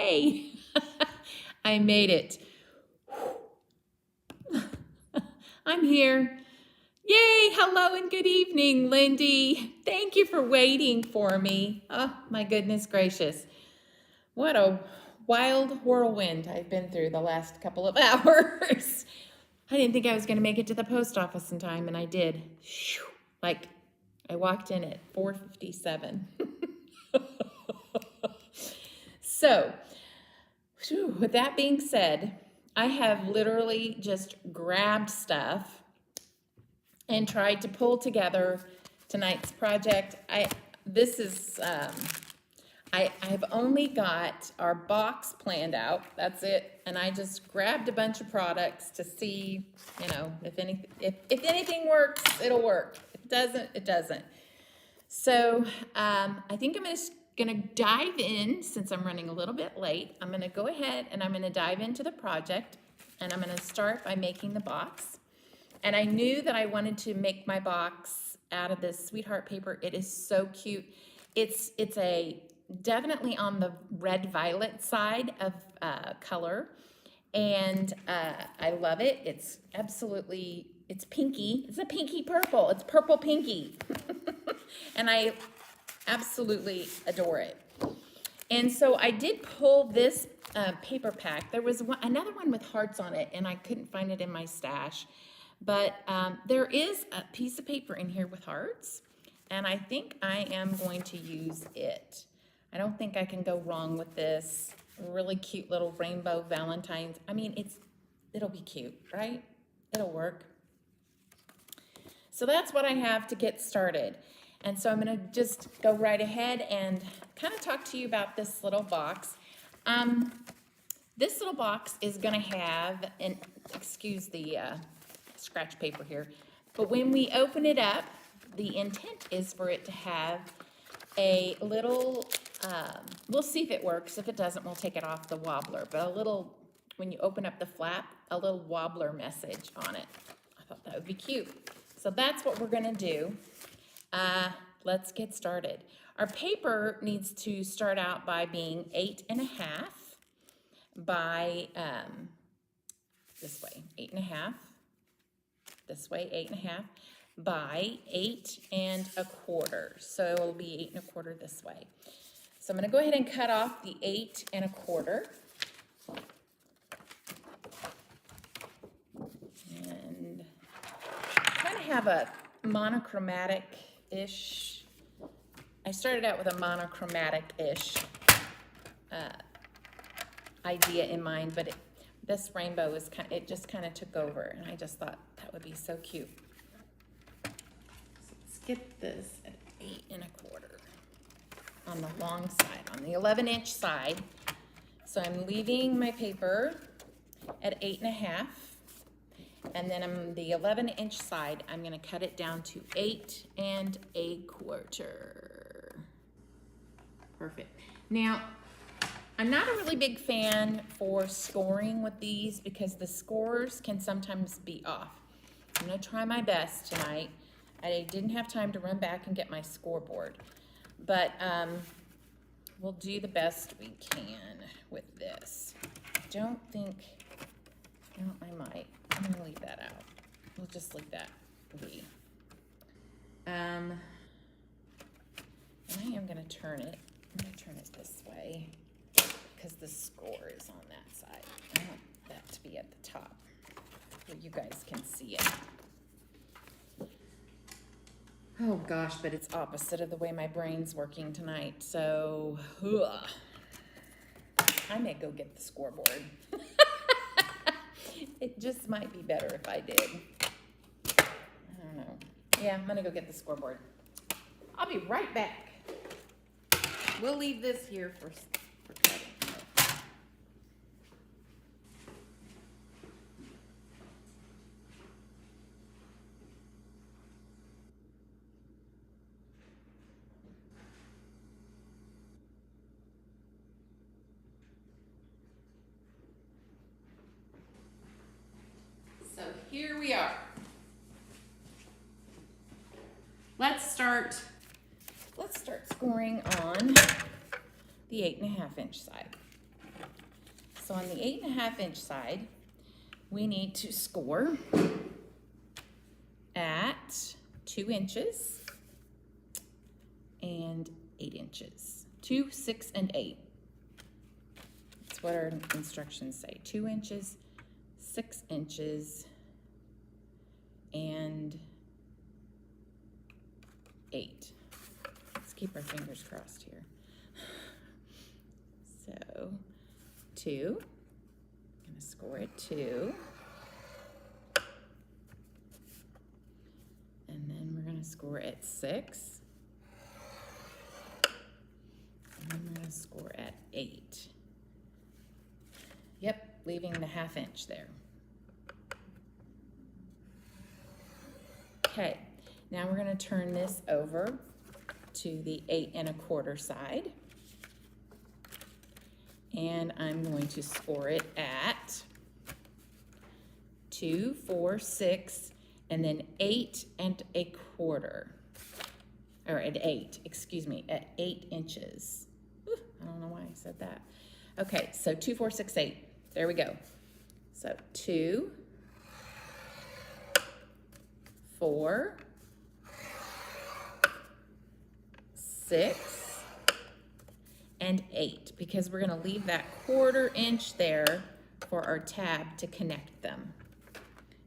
Yay! I made it. I'm here. Yay! Hello and good evening, Lindy. Thank you for waiting for me. Oh, my goodness gracious. What a wild whirlwind I've been through the last couple of hours. I didn't think I was going to make it to the post office in time, and I did. Like, I walked in at 4:57. So, with that being said, I have literally just grabbed stuff and tried to pull together tonight's project. I've only got our box planned out. That's it. And I just grabbed a bunch of products to see, you know, if anything works, it'll work. If it doesn't, it doesn't. So I think I'm just gonna dive in, since I'm running a little bit late. I'm gonna go ahead and I'm gonna dive into the project, and I'm gonna start by making the box. And I knew that I wanted to make my box out of this Sweetheart paper. It is so cute. It's definitely on the red violet side of color, and I love it. It's pinky. It's a pinky purple. It's purple pinky. And I absolutely adore it. And so I did pull this paper pack. There was another one with hearts on it, and I couldn't find it in my stash. But there is a piece of paper in here with hearts, and I think I am going to use it. I don't think I can go wrong with this really cute little rainbow Valentine's. I mean, it'll be cute, right? It'll work. So that's what I have to get started. And so I'm going to just go right ahead and kind of talk to you about this little box. This little box is going to have, and excuse the scratch paper here, but when we open it up, the intent is for it to have a little, we'll see if it works. If it doesn't, we'll take it off the wobbler, but a little, when you open up the flap, a little wobbler message on it. I thought that would be cute. So that's what we're gonna do. Let's get started. Our paper needs to start out by being 8.5 by, this way, 8.5, this way, 8.5 by 8.25. So it'll be 8.25 this way. So I'm gonna go ahead and cut off the 8.25. And kind of have a monochromatic-ish, I started out with a monochromatic-ish idea in mind, but this rainbow is it just kind of took over, and I just thought that would be so cute. So let's get this at 8.25 on the long side, on the 11-inch side. So I'm leaving my paper at 8.5, and then on the 11-inch side, I'm going to cut it down to 8.25. Perfect. Now, I'm not a really big fan for scoring with these because the scores can sometimes be off. I'm going to try my best tonight. I didn't have time to run back and get my scoreboard, but we'll do the best we can with this. I don't think, no, I might. I'm going to leave that out. We'll just leave that be. And I am going to turn it. I'm going to turn it this way because the score is on that side. I want that to be at the top where you guys can see it. Oh gosh, but it's opposite of the way my brain's working tonight. So, I may go get the scoreboard. It just might be better if I did. I don't know. Yeah, I'm gonna go get the scoreboard. I'll be right back. We'll leave this here for cutting. So here we are. Let's start scoring on the 8.5-inch side. So on the 8.5 inch side, we need to score at 2 inches and 8 inches. 2, 6, and 8. That's what our instructions say. 2 inches, 6 inches, and 8. Let's keep our fingers crossed here. So 2, I'm gonna score at 2. And then we're gonna score at 6. And then we're gonna score at 8. Yep, leaving the 1/2 inch there. Okay, now we're gonna turn this over to the 8 1/4 side. And I'm going to score it at 2, 4, 6, and then 8 1/4. Or at 8, excuse me, at 8 inches. Whew, I don't know why I said that. Okay, so 2, 4, 6, 8. There we go. So 2, 4, 6, and 8, because we're going to leave that 1/4 inch there for our tab to connect them.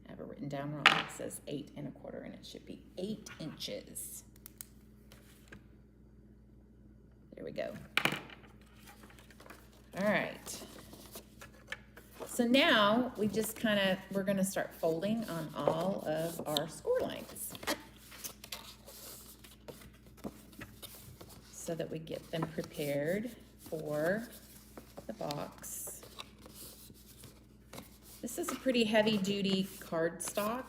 I have it written down wrong. It says 8 1/4, and it should be 8 inches. There we go. All right. So now we just we're going to start folding on all of our score lines so that we get them prepared for the box. This is a pretty heavy-duty cardstock.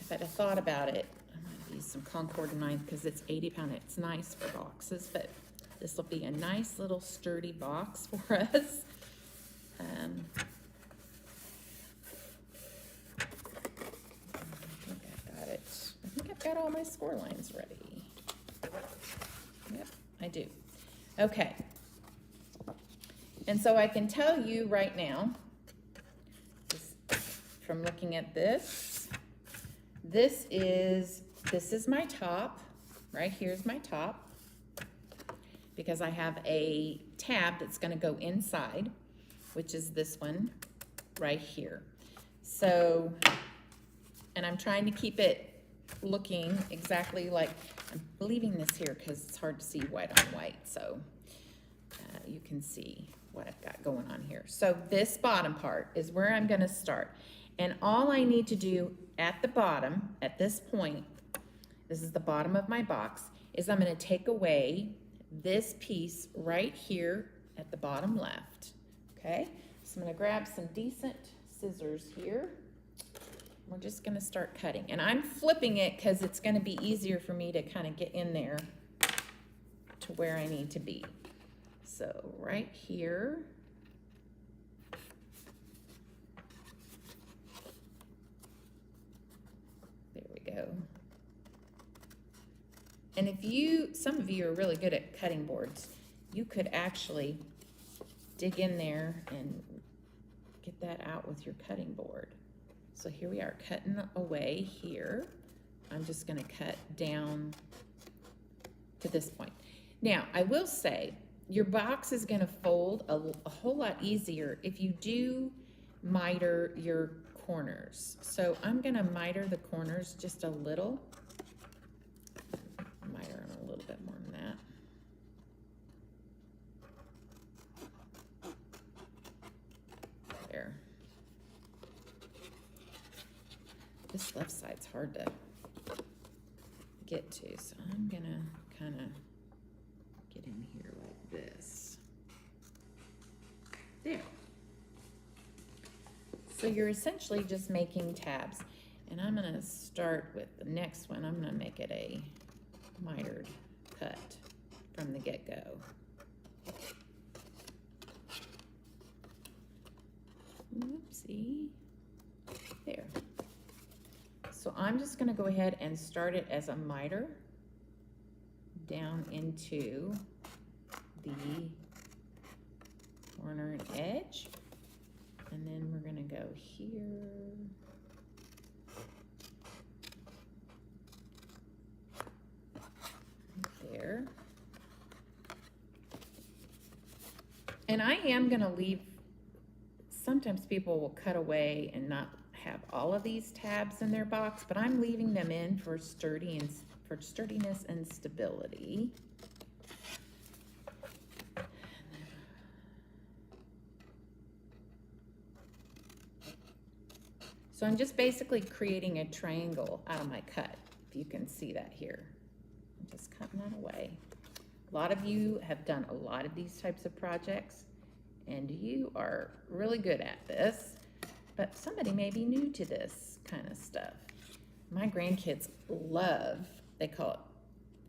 If I'd have thought about it, I might use some Concord 9 because it's 80 pound. It's nice for boxes, but this will be a nice little sturdy box for us. I think I've got it. I think I've got all my score lines ready. Yep, I do. Okay. And so I can tell you right now, just from looking at this, this is my top. Right here's my top, because I have a tab that's going to go inside, which is this one right here. So, and I'm trying to keep it looking exactly like, I'm leaving this here because it's hard to see white on white, so you can see what I've got going on here. So this bottom part is where I'm going to start, and all I need to do at the bottom, at this point, this is the bottom of my box, is I'm going to take away this piece right here at the bottom left. Okay, so I'm going to grab some decent scissors here. We're just going to start cutting, and I'm flipping it because it's going to be easier for me to kind of get in there to where I need to be. So right here, there we go. And if some of you are really good at cutting boards, you could actually dig in there and get that out with your cutting board. So here we are cutting away here. I'm just going to cut down to this point. Now, I will say, your box is going to fold a whole lot easier if you do miter your corners. So I'm going to miter the corners just a little. Miter them a little bit more than that. There. This left side's hard to get to, so I'm going to kind of get in here like this. There. So you're essentially just making tabs, and I'm going to start with the next one. I'm going to make it a mitered cut from the get-go. Oopsie. There. So I'm just going to go ahead and start it as a miter down into the corner and edge. And then we're gonna go here. Right there. And I am gonna leave, sometimes people will cut away and not have all of these tabs in their box, but I'm leaving them in for sturdiness and stability. So I'm just basically creating a triangle out of my cut, if you can see that here. I'm just cutting that away. A lot of you have done a lot of these types of projects, and you are really good at this, but somebody may be new to this kind of stuff. My grandkids love, they call it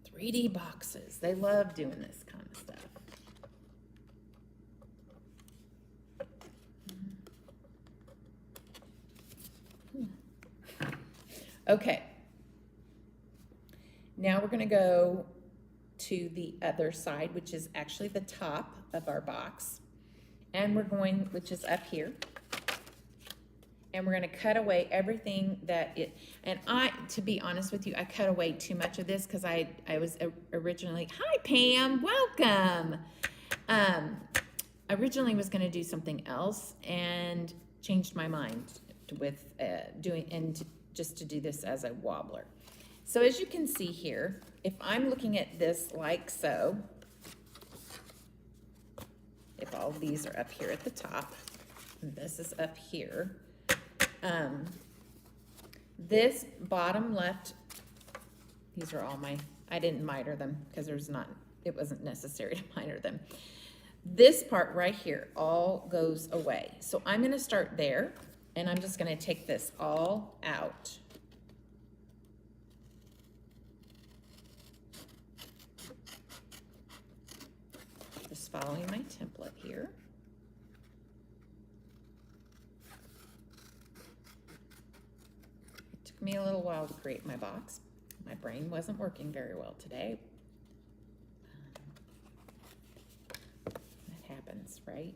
3D boxes. They love doing this kind of stuff. Okay, now we're gonna go to the other side, which is actually the top of our box. And we're going, which is up here. And we're gonna cut away everything that and to be honest with you, I cut away too much of this because I was originally, hi Pam, welcome. I originally was gonna do something else and changed my mind with just to do this as a wobbler. So as you can see here, if I'm looking at this like so, if all of these are up here at the top, and this is up here, this bottom left, these are all I didn't miter them because it wasn't necessary to miter them. This part right here all goes away. So I'm gonna start there, and I'm just gonna take this all out. Just following my template here. It took me a little while to create my box. My brain wasn't working very well today. That happens, right?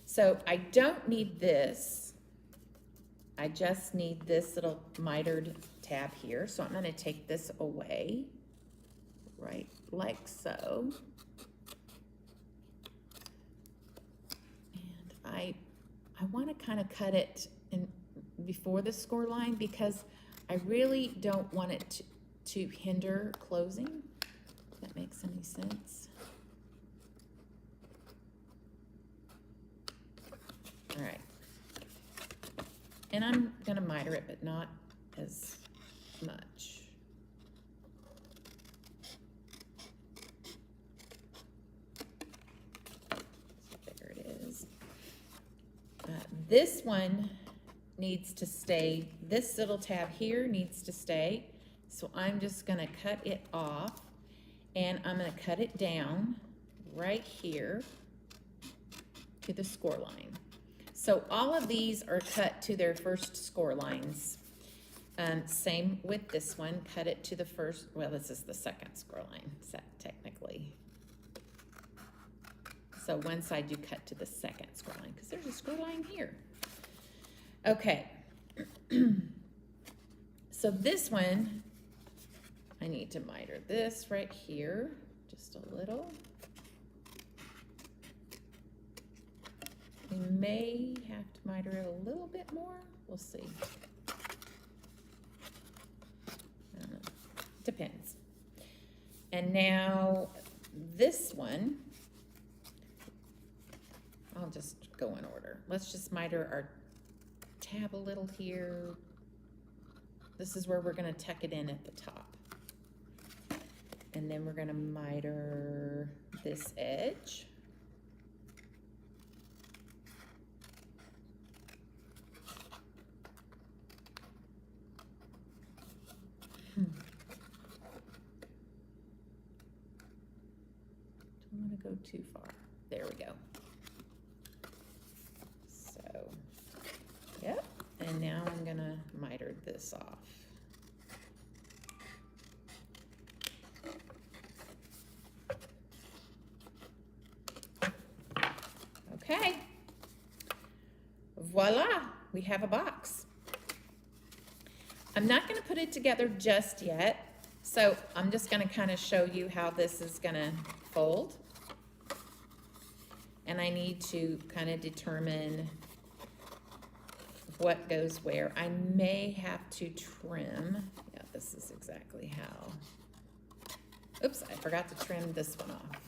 So I don't need this. I just need this little mitered tab here. So I'm gonna take this away, right, like so. And I wanna kind of cut it in before the score line because I really don't want it to hinder closing, if that makes any sense. All right. And I'm gonna miter it, but not as much. There it is. This one needs to stay, this little tab here needs to stay. So I'm just gonna cut it off, and I'm gonna cut it down right here to the score line. So all of these are cut to their first score lines. Same with this one, cut it to the first, well, this is the second score line set technically. So one side you cut to the second score line because there's a score line here. Okay, so this one, I need to miter this right here, just a little. We may have to miter it a little bit more. We'll see. I don't know. Depends. And now this one, I'll just go in order. Let's just miter our tab a little here. This is where we're going to tuck it in at the top. And then we're going to miter this edge. Don't want to go too far. There we go. So, yep. And now I'm going to miter this off. Okay. Voila, we have a box. I'm not going to put it together just yet, so I'm just going to kind of show you how this is going to fold. And I need to kind of determine what goes where. I may have to trim. Yeah, this is exactly how. Oops, I forgot to trim this one off.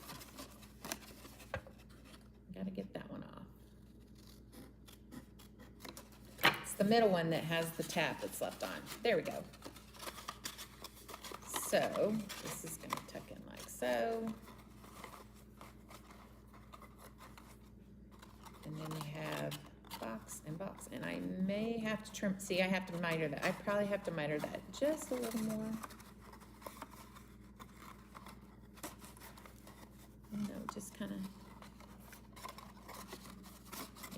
Gotta get that one off. It's the middle one that has the tab that's left on. There we go. So this is gonna tuck in like so. And then we have box and box. And I may have to trim, see, I have to miter that. I probably have to miter that just a little more. No, just kind of,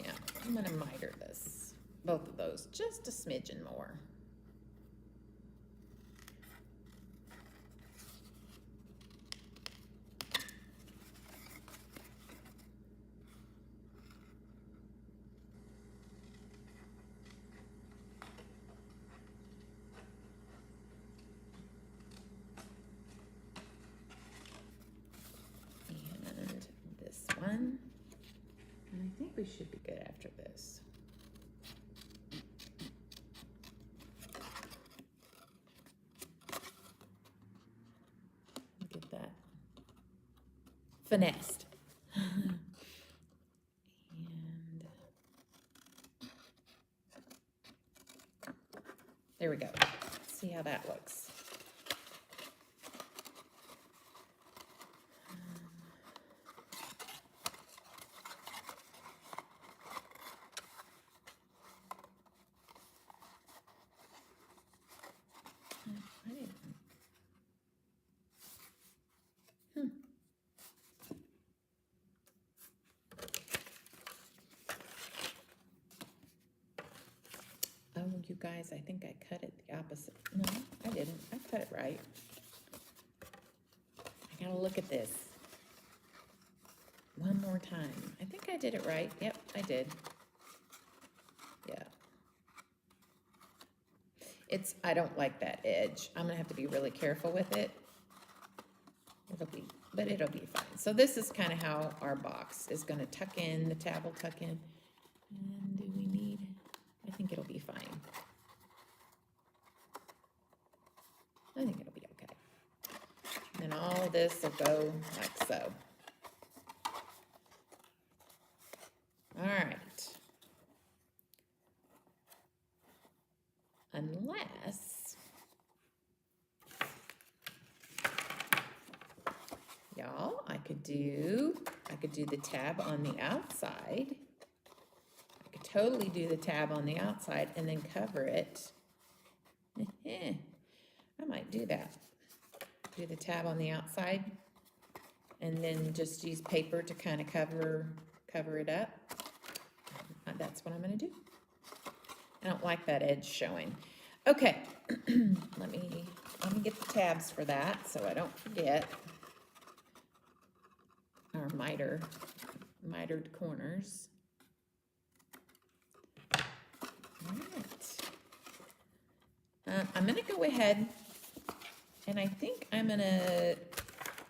yeah, I'm gonna miter this, both of those, just a smidgen more. And I think we should be good after this. Look at that. Finessed. And there we go. See how that looks. Oh, you guys, I think I cut it the opposite. No, I didn't. I cut it right. I gotta look at this one more time. I think I did it right. Yep, I did. Yeah. I don't like that edge. I'm gonna have to be really careful with it. But it'll be fine. So this is kind of how our box is gonna tuck in. The tab will tuck in. And do we need, I think it'll be fine. I think it'll be okay. And then all of this will go like so. All right. Unless, y'all, I could do the tab on the outside. I could totally do the tab on the outside and then cover it. I might do that. Do the tab on the outside and then just use paper to kind of cover it up. That's what I'm going to do. I don't like that edge showing. Okay, let me get the tabs for that so I don't forget. Our mitered corners. All right. I'm going to go ahead and I think I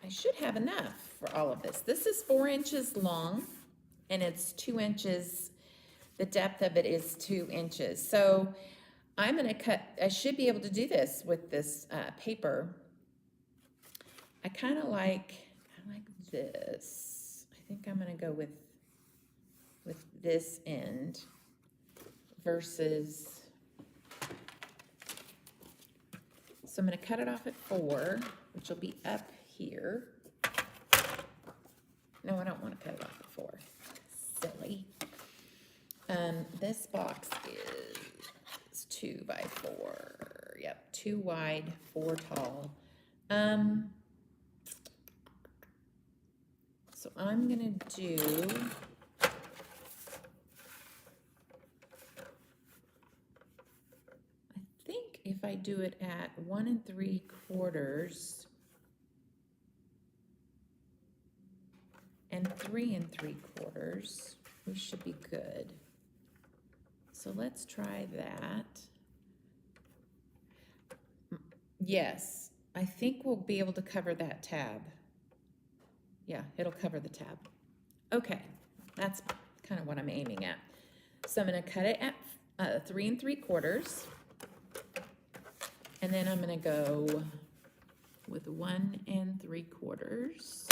should have enough for all of this. This is 4 inches long and it's 2 inches. The depth of it is 2 inches. So I'm going to cut, I should be able to do this with this paper. I like this. I think I'm going to go with this end versus, so I'm going to cut it off at 4, which will be up here. No, I don't want to cut it off at 4. Silly. This box is 2 by 4. Yep, 2 wide, 4 tall. So I'm gonna do, I think if I do it at 1 3/4 and 3 3/4, we should be good. So let's try that. Yes, I think we'll be able to cover that tab. Yeah, it'll cover the tab. Okay, that's kind of what I'm aiming at. So I'm gonna cut it at 3 3/4. And then I'm gonna go with 1 3/4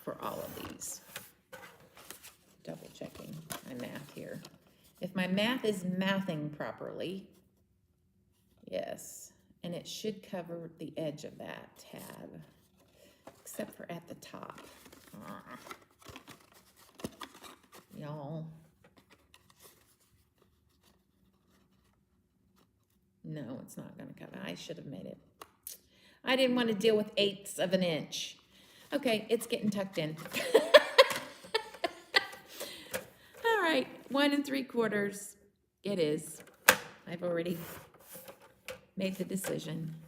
for all of these. Double checking my math here. If my math is mathing properly, yes, and it should cover the edge of that tab, except for at the top. Y'all. No, it's not gonna cover. I should have made it. I didn't want to deal with 1/8 of an inch. Okay, it's getting tucked in. All right, 1 3/4. It is. I've already made the decision.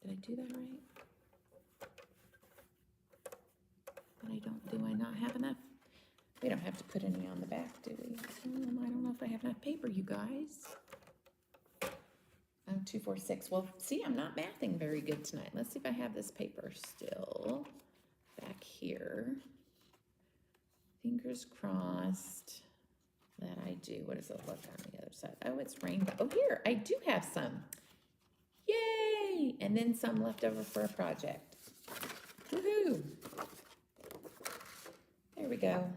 Did I do that right? But do I not have enough? We don't have to put any on the back, do we? I don't know if I have enough paper, you guys. Oh, 2, 4, 6. Well, see, I'm not mathing very good tonight. Let's see if I have this paper still back here. Fingers crossed that I do. What does it look on the other side? Oh, it's rainbow. Oh, here, I do have some. Yay! And then some left over for a project. Woohoo! There we go.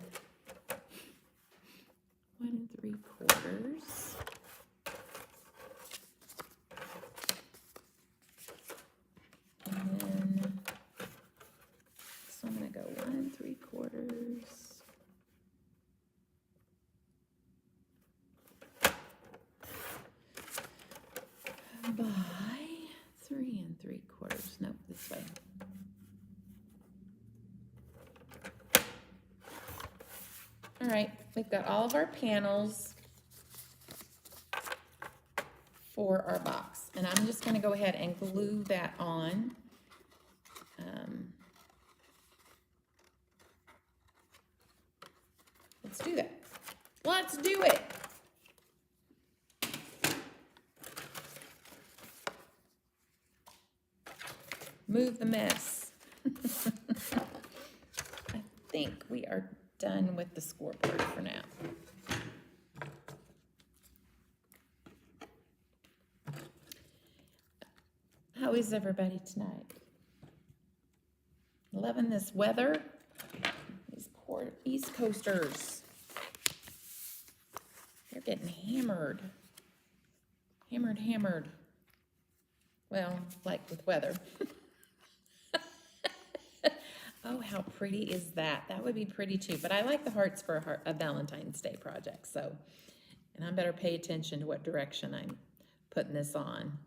1 3/4. And then, so I'm gonna go 1 3/4. By 3 3/4. Nope, this way. All right, we've got all of our panels for our box, and I'm just going to go ahead and glue that on. Let's do that. Let's do it. Move the mess. I think we are done with the scoreboard for now. How is everybody tonight? Loving this weather? These poor East Coasters. They're getting hammered. Hammered. Well, like with weather. Oh, how pretty is that? That would be pretty too. But I like the hearts for a Valentine's Day project. So, and I better pay attention to what direction I'm putting this on.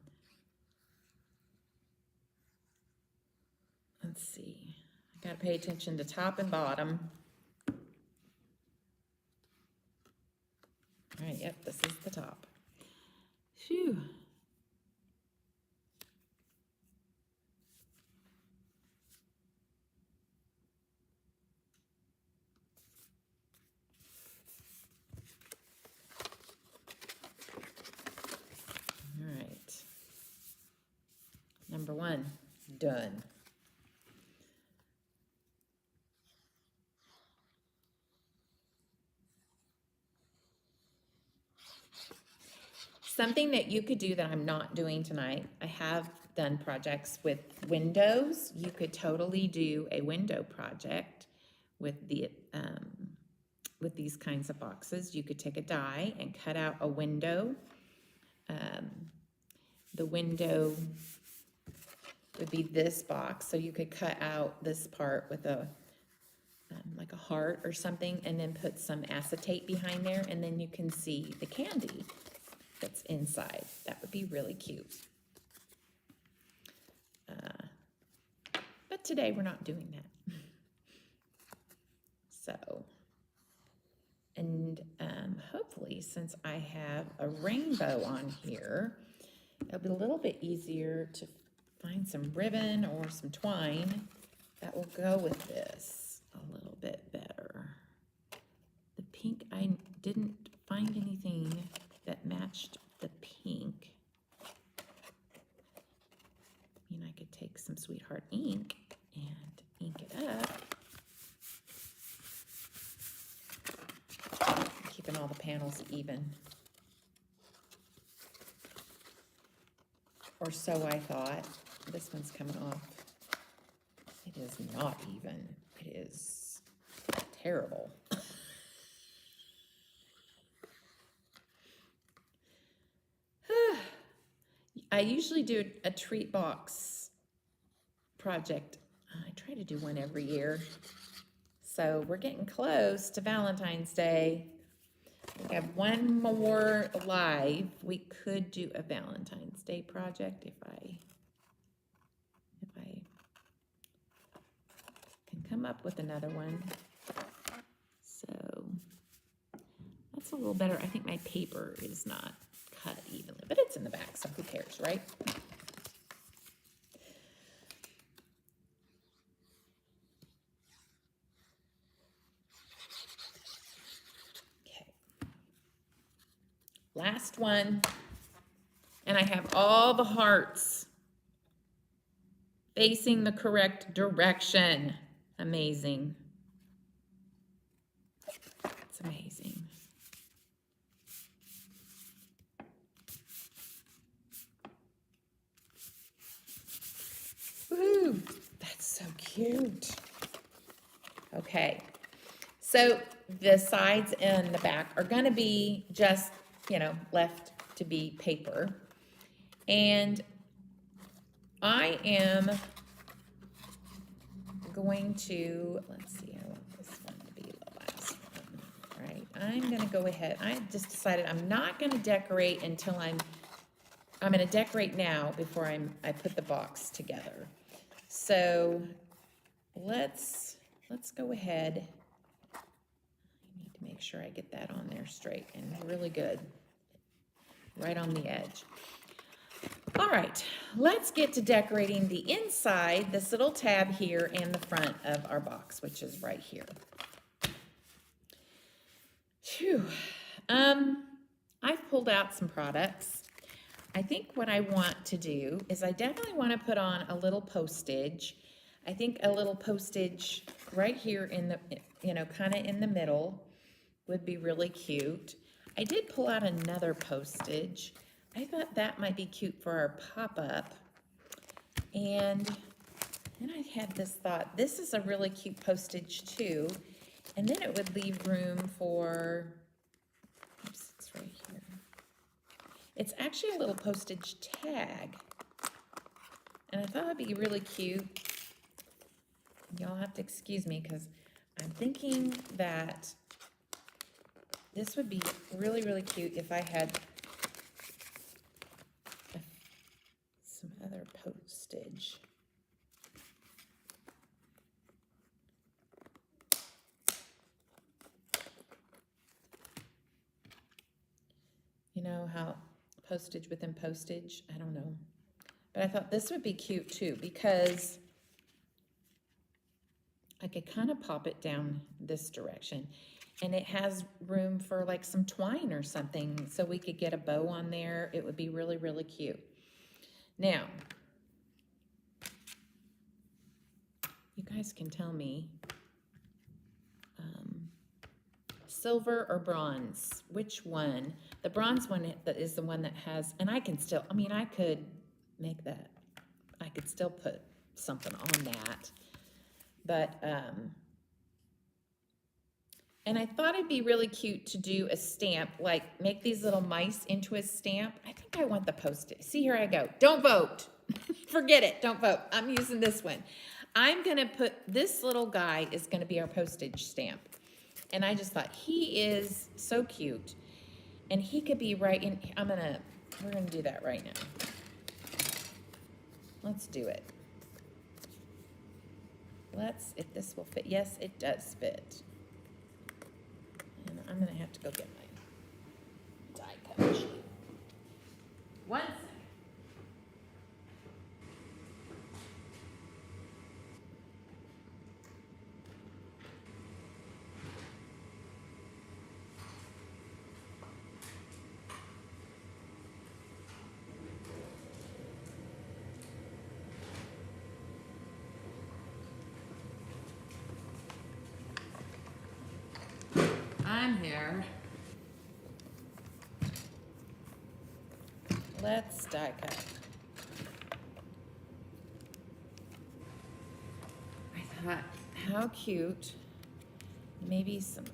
Let's see. I got to pay attention to top and bottom. All right, yep, this is the top. Phew. Number 1, done. Something that you could do that I'm not doing tonight, I have done projects with windows. You could totally do a window project with the with these kinds of boxes. You could take a die and cut out a window. The window would be this box, so you could cut out this part with a like a heart or something, and then put some acetate behind there, and then you can see the candy that's inside. That would be really cute. But today we're not doing that. So, and hopefully, since I have a rainbow on here, it'll be a little bit easier to find some ribbon or some twine that will go with this a little bit better. The pink, I didn't find anything that matched the pink. I mean, I could take some Sweetheart ink and ink it up. Keeping all the panels even. Or so I thought. This one's coming off. It is not even. It is terrible. I usually do a treat box project. I try to do one every year. So we're getting close to Valentine's Day. We have one more live. We could do a Valentine's Day project if I can come up with another one. So that's a little better. I think my paper is not cut evenly, but it's in the back, so who cares, right? Last one, and I have all the hearts facing the correct direction. Amazing. It's amazing. Woo, that's so cute. Okay, so the sides and the back are going to be just, you know, left to be paper. And I am going to, let's see, I want this one to be the last one. All right, I'm going to go ahead. I just decided I'm not going to decorate until I'm going to decorate now before I put the box together. So let's go ahead. I need to make sure I get that on there straight and really good. Right on the edge. All right, let's get to decorating the inside, this little tab here, and the front of our box, which is right here. Phew. I've pulled out some products. I think what I want to do is I definitely want to put on a little postage. I think a little postage right here in the, you know, kind of in the middle would be really cute. I did pull out another postage. I thought that might be cute for our pop-up. And then I had this thought, this is a really cute postage too. And then it would leave room for, oops, it's right here. It's actually a little postage tag. And I thought it'd be really cute. Y'all have to excuse me because I'm thinking that this would be really, really cute if I had some other postage. You know how postage within postage? I don't know. But I thought this would be cute too because I could kind of pop it down this direction. And it has room for like some twine or something, so we could get a bow on there. It would be really, really cute. Now, you guys can tell me, silver or bronze, which one? The bronze one is the one that has, and I can still, I mean, I could make that. I could still put something on that. But, and I thought it'd be really cute to do a stamp, like make these little mice into a stamp. I think I want the Post-it. See, here I go. Don't vote. Forget it. Don't vote. I'm using this one. I'm going to put, this little guy is going to be our postage stamp. And I just thought he is so cute. And he could be right in, we're going to do that right now. Let's do it. Let's, if this will fit. Yes, it does fit. And I'm going to have to go get my die cut sheet. One second. I'm here, let's die cut. I thought, how cute. Maybe some,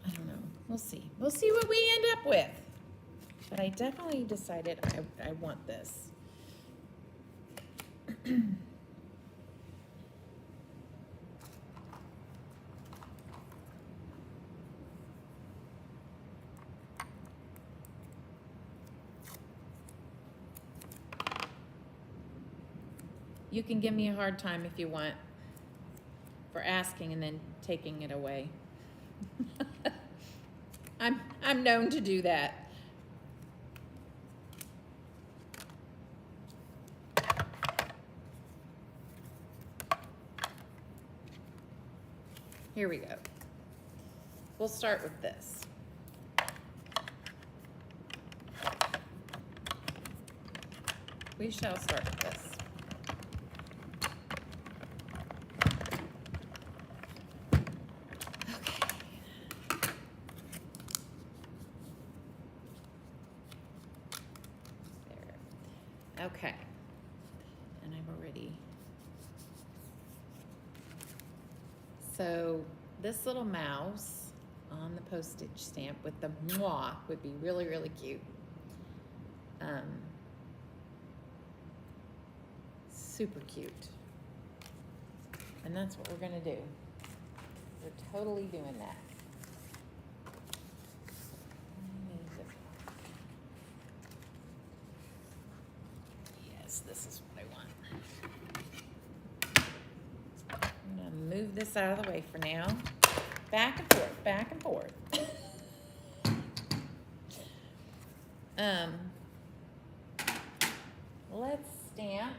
I don't know. We'll see. We'll see what we end up with. But I definitely decided I want this. You can give me a hard time if you want for asking and then taking it away. I'm known to do that. Here we go. We'll start with this. We shall start with this. Okay, and I'm already, so this little mouse on the postage stamp with the mwah would be really, really cute. Super cute. And that's what we're gonna do. We're totally doing that. This is what I want. I'm gonna move this out of the way for now. Back and forth, back and forth. Let's stamp.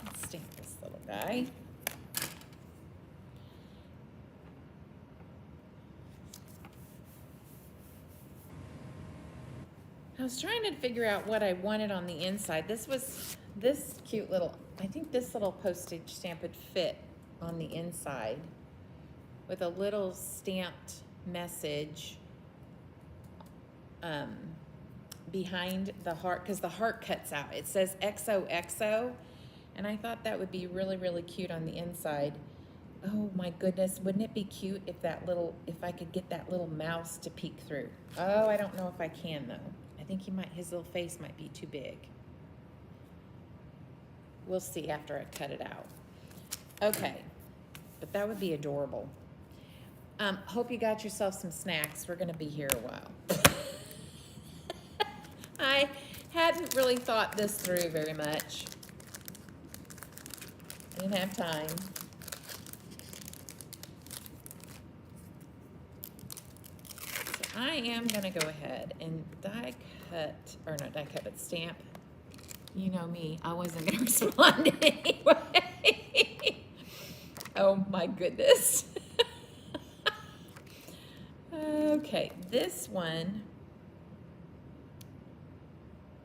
Let's stamp this little guy. I was trying to figure out what I wanted on the inside. This cute little, I think this little postage stamp would fit on the inside with a little stamped message behind the heart, because the heart cuts out. It says XOXO, and I thought that would be really, really cute on the inside. Oh my goodness, wouldn't it be cute if if I could get that little mouse to peek through? Oh, I don't know if I can though. I think his little face might be too big. We'll see after I cut it out. Okay, but that would be adorable. Hope you got yourself some snacks. We're gonna be here a while. I hadn't really thought this through very much. I didn't have time. So I am gonna go ahead and die cut, or not die cut, but stamp. You know me, I wasn't gonna respond anyway. Oh my goodness. Okay, this one.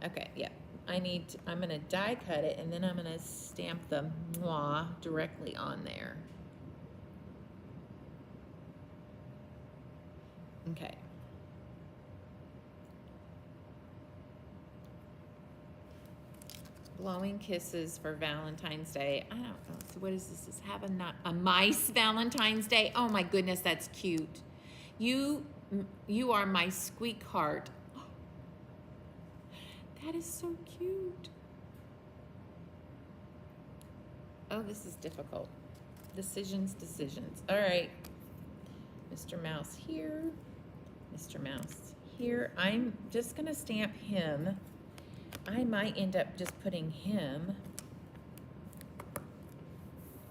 Okay, yeah, I'm gonna die cut it and then I'm gonna stamp the moi directly on there. Okay. Blowing kisses for Valentine's Day. I don't know, so what is this? Is have a mice Valentine's Day? Oh my goodness, that's cute. You are my squeak heart. That is so cute. Oh, this is difficult. Decisions. All right. Mr. Mouse here. Mr. Mouse here. I'm just gonna stamp him. I might end up just putting him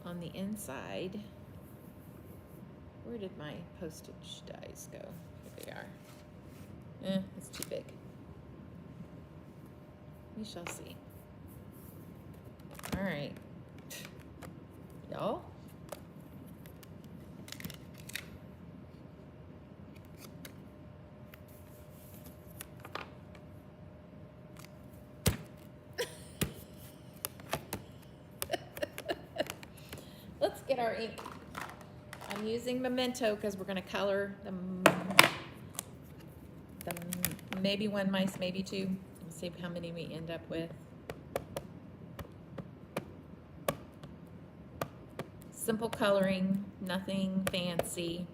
on the inside. Where did my postage dies go? Here they are. It's too big. We shall see. All right. Y'all. our ink. I'm using Memento because we're going to color the maybe one mice, maybe two. Let's see how many we end up with. Simple coloring, nothing fancy.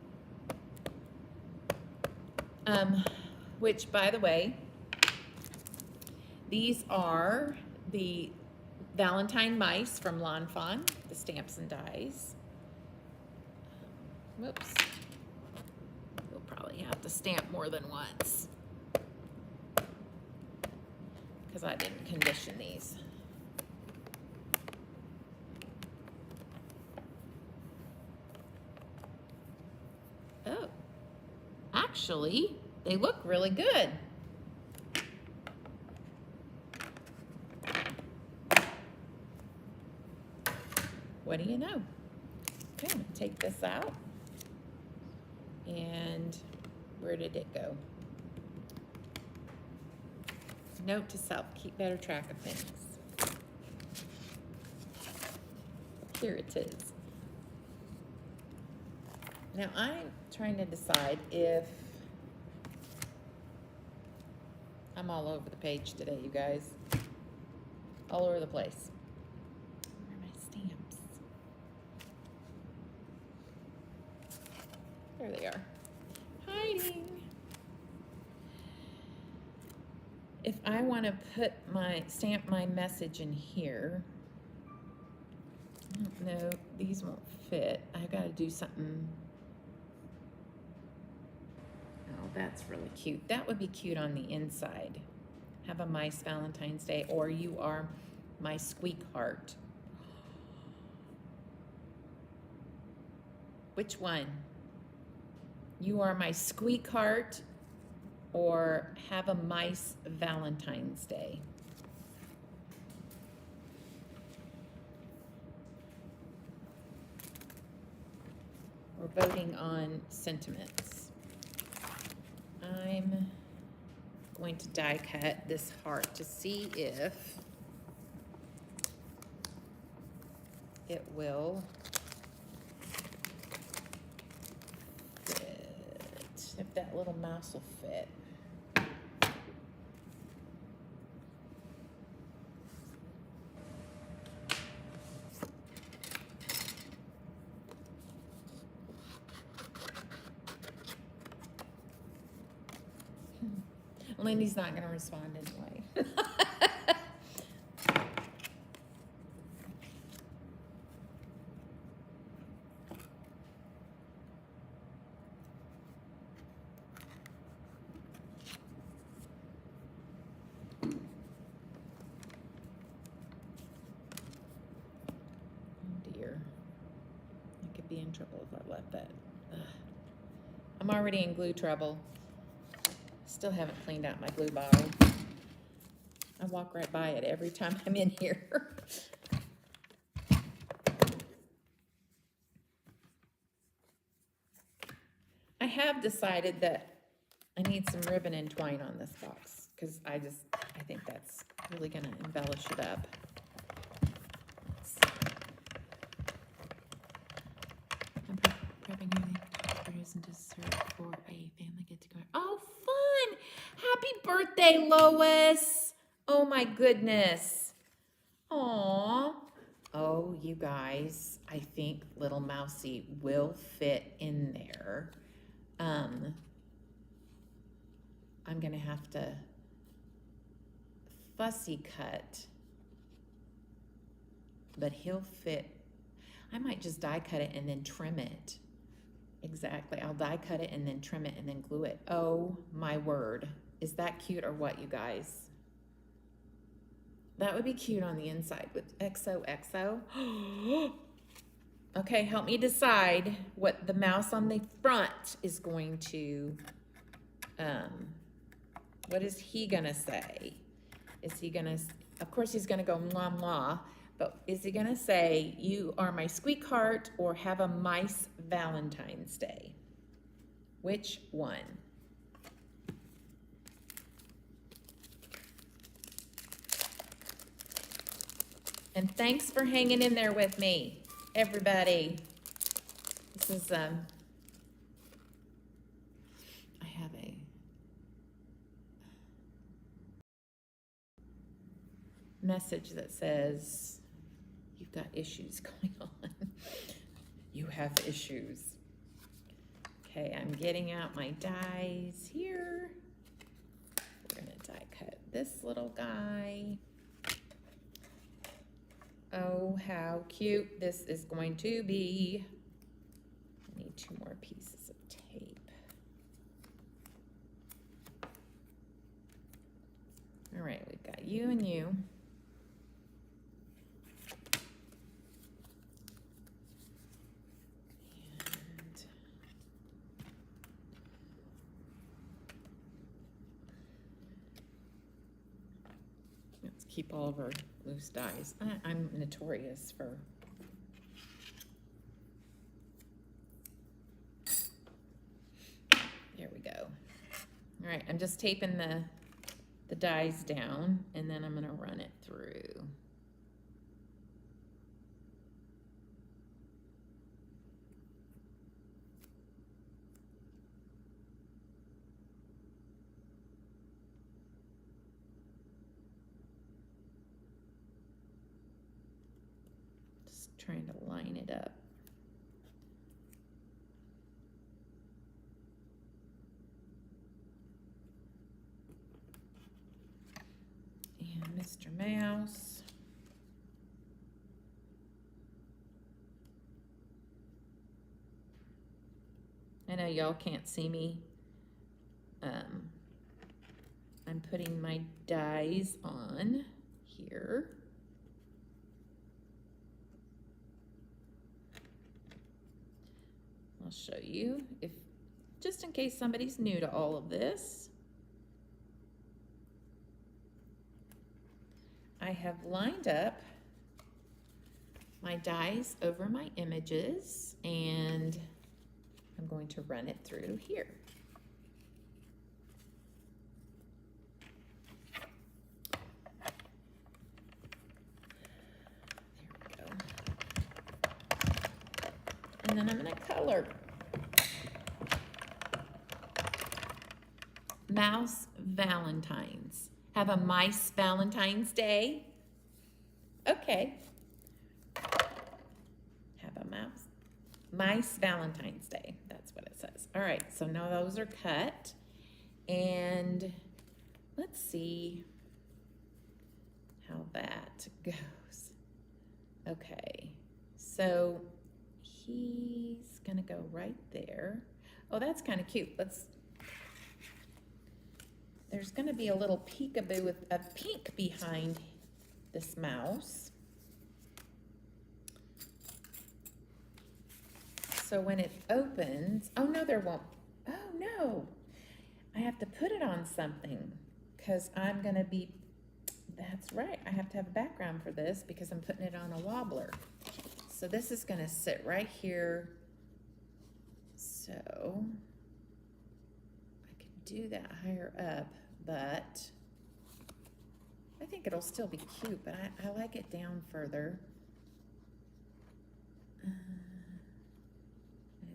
Which, by the way, these are the Valentine mice from Fawn, the stamps and dies. Whoops. We'll probably have to stamp more than once because I didn't condition these. Oh, actually, they look really good. What do you know? Okay, I'm gonna take this out. And where did it go? Note to self, keep better track of things. Here it is. Now I'm trying to decide if I'm all over the page today, you guys. All over the place. Where are my stamps? There they are. Hiding. If I want to put stamp my message in here, I don't know, these won't fit. I got to do something. Oh, that's really cute. That would be cute on the inside. Have a mice Valentine's Day, or you are my squeakheart. Which one? You are my squeakheart, or have a mice Valentine's Day. We're voting on sentiments. I'm going to die cut this heart to see if it will fit, if that little mouse will fit. Lindy's not going to respond anyway. Oh dear. I could be in trouble if I left that. Ugh. I'm already in glue trouble. Still haven't cleaned out my glue bottle. I walk right by it every time I'm in here. I have decided that I need some ribbon and twine on this box because I think that's really going to embellish it up. I'm prepping everything for and dessert for a family get-together. Oh, fun! Happy birthday, Lois! Oh my goodness. Aww. Oh, you guys, I think little Mousy will fit in there. I'm gonna have to fussy cut, but he'll fit. I might just die cut it and then trim it. Exactly, I'll die cut it and then trim it and then glue it. Oh my word, is that cute or what, you guys? That would be cute on the inside with XOXO. Okay, help me decide what the mouse on the front is going to, what is he gonna say? Is he gonna, of course he's gonna go mwah mwah, but is he gonna say, you are my squeakheart, or have a mice Valentine's Day? Which one? And thanks for hanging in there with me, everybody. This is, I have a message that says, you've got issues going on. You have issues. Okay, I'm getting out my dies here. We're gonna die cut this little guy. Oh, how cute this is going to be. I need 2 more pieces of tape. All right, we've got you and you. Let's keep all of our loose dies. I'm notorious for there we go. All right, I'm just taping the dies down, and then I'm gonna run it through. Just trying to line it up. Mr. Mouse. I know y'all can't see me. I'm putting my dies on here. I'll show you, if just in case somebody's new to all of this. I have lined up my dies over my images, and I'm going to run it through here. There we go. And then I'm going to color. Mouse Valentines. Have a mice Valentine's Day? Okay. Have a mice Valentine's Day. That's what it says. All right, so now those are cut. And let's see how that goes. Okay, so he's gonna go right there. Oh, that's kind of cute. There's going to be a little peekaboo with a pink behind this mouse. So when it opens, oh no, there won't. Oh no, I have to put it on something because I'm going to be, that's right, I have to have a background for this because I'm putting it on a wobbler. So this is going to sit right here. So do that higher up, but I think it'll still be cute, but I like it down further. And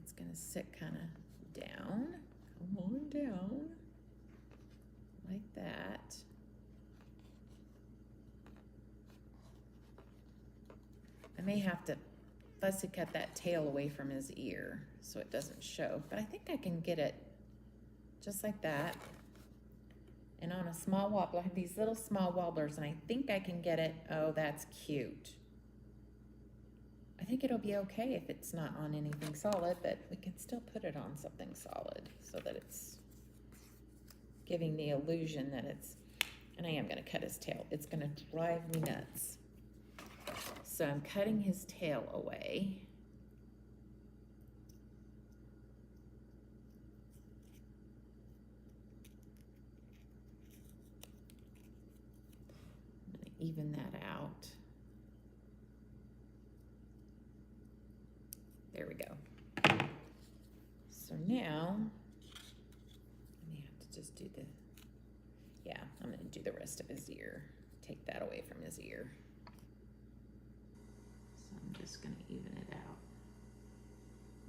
it's gonna sit kind of down. Come on down. Like that. I may have to fussy cut that tail away from his ear so it doesn't show, but I think I can get it just like that. And on a small wobbler, I have these little small wobblers, and I think I can get it. Oh, that's cute. I think it'll be okay if it's not on anything solid, but we can still put it on something solid so that it's giving the illusion that it's, and I am gonna cut his tail. It's gonna drive me nuts. So I'm cutting his tail away. Even that out. There we go. So now, I may have to just do the, yeah, I'm gonna do the rest of his ear. Take that away from his ear. So I'm just gonna even it out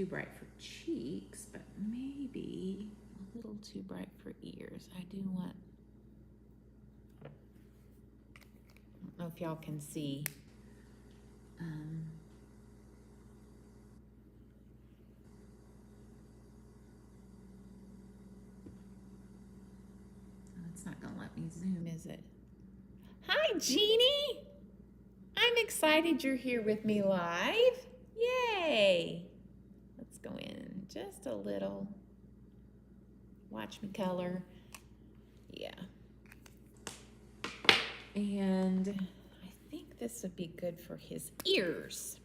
too bright for cheeks, but maybe a little too bright for ears. I do want, I don't know if y'all can see. It's not gonna let me zoom, is it? Hi, Jeannie. I'm excited you're here with me live. Yay. Let's go in just a little. Watch me color. Yeah. And I think this would be good for his ears.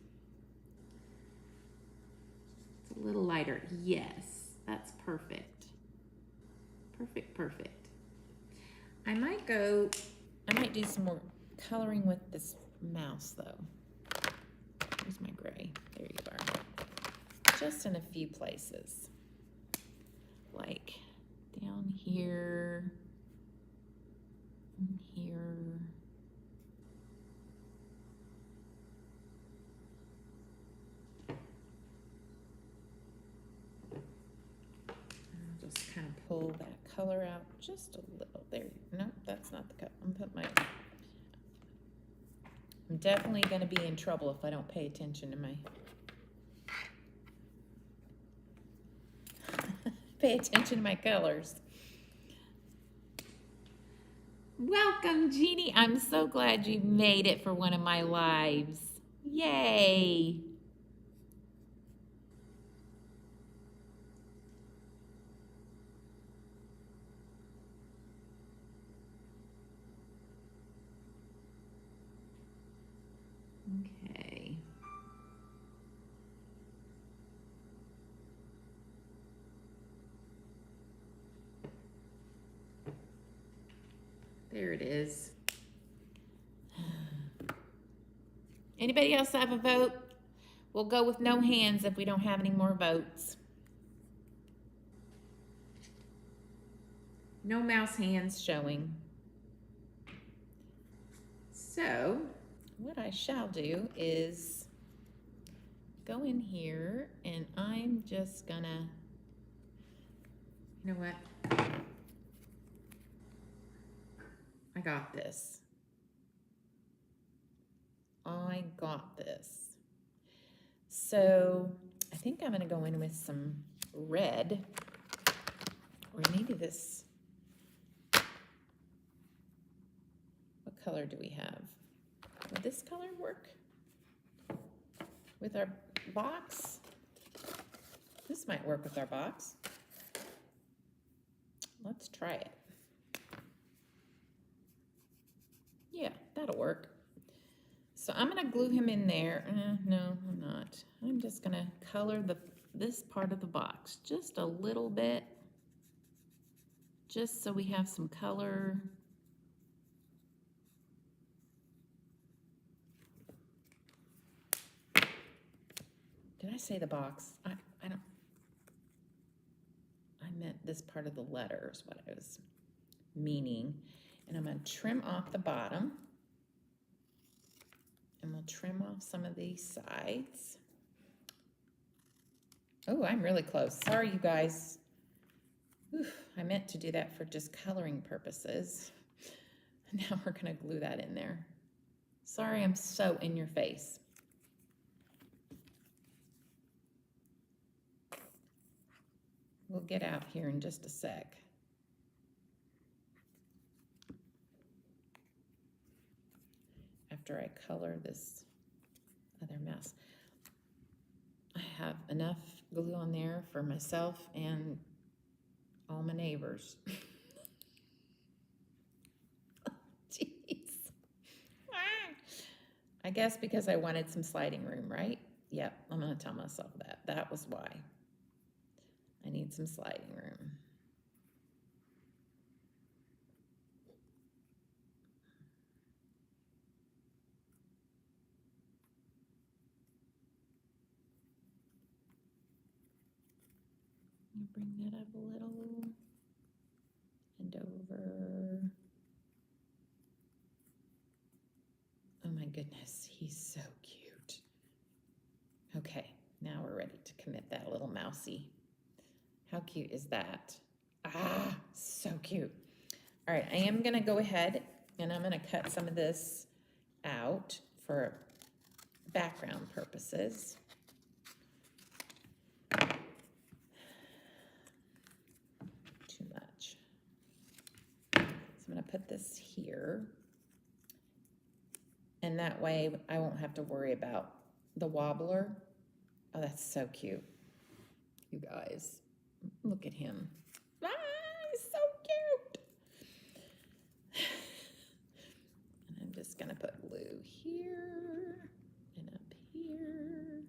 It's a little lighter. Yes, that's perfect. Perfect, perfect. I might do some more coloring with this mouse though. Here's my gray. There you are. Just in a few places. Like down here, and here. I'll just kind of pull that color out just a little. There, no, that's not the color. I'm definitely going to be in trouble if I don't pay attention to my pay attention to my colors. Welcome, Jeannie. I'm so glad you made it for one of my lives. Yay. Okay. There it is. Anybody else have a vote? We'll go with no hands if we don't have any more votes. No mouse hands showing. So, what I shall do is go in here and I'm just gonna, you know what? I got this. I got this. So I think I'm gonna go in with some red, or maybe this, what color do we have? Would this color work with our box? This might work with our box. Let's try it. Yeah, that'll work. So I'm gonna glue him in there. No, I'm not. I'm just gonna color this part of the box just a little bit, just so we have some color. Did I say the box? I don't. I meant this part of the letter is what I was meaning. And I'm gonna trim off the bottom. And we'll trim off some of these sides. Oh, I'm really close. Sorry, you guys. Oof, I meant to do that for just coloring purposes. Now we're gonna glue that in there. Sorry, I'm so in your face. We'll get out here in just a sec. After I color this other mess. I have enough glue on there for myself and all my neighbors. Jeez. I guess because I wanted some sliding room, right? Yep, I'm gonna tell myself that. That was why. I need some sliding room. Bring that up a little and over. Oh my goodness, he's so cute. Okay, Now we're ready to commit that little mousy. How cute is that? Ah, so cute. All right, I am gonna go ahead and I'm gonna cut some of this out for background purposes. Too much. So I'm gonna put this here. And that way I won't have to worry about the wobbler. Oh, that's so cute. You guys, look at him. Ah, he's so cute. And I'm just gonna put blue here and up here.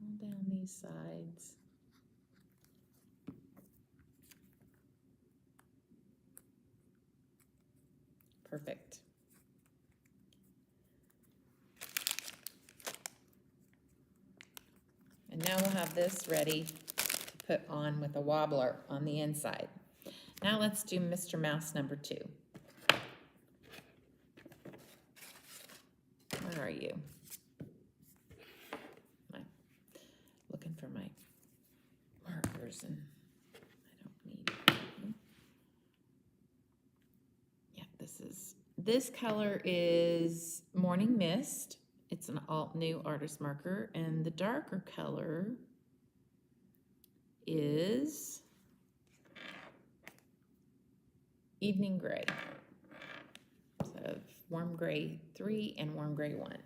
All down these sides. Perfect. And now we'll have this ready to put on with a wobbler on the inside. Now let's do Mr. Mouse number 2. Where are you? I'm looking for my markers and I don't need them. Yeah, this color is Morning Mist. It's an Altenew artist marker, and the darker color is Evening Gray. So Warm Gray 3 and Warm Gray 1.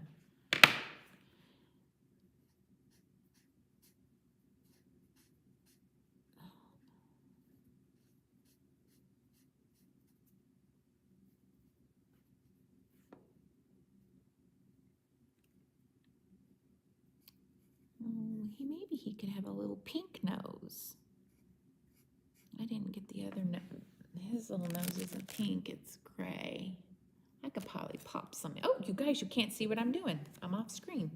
Maybe he could have a little pink nose. I didn't get the other nose. His little nose isn't pink, it's gray. I could probably pop some. Oh, you guys, you can't see what I'm doing. I'm off screen.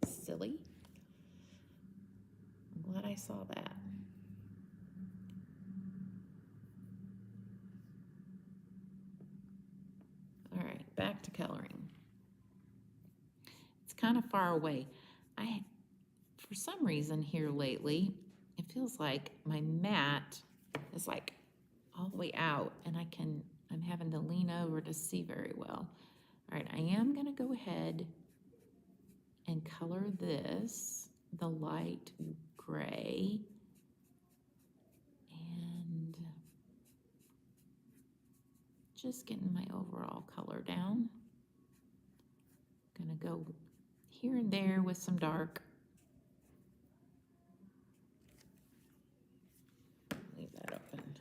Silly. I'm glad I saw that. All right, back to coloring. It's kind of far away. For some reason here lately, it feels like my mat is like all the way out and I'm having to lean over to see very well. All right, I am gonna go ahead and color this, the light gray, and just getting my overall color down. Gonna go here and there with some dark. Leave that open.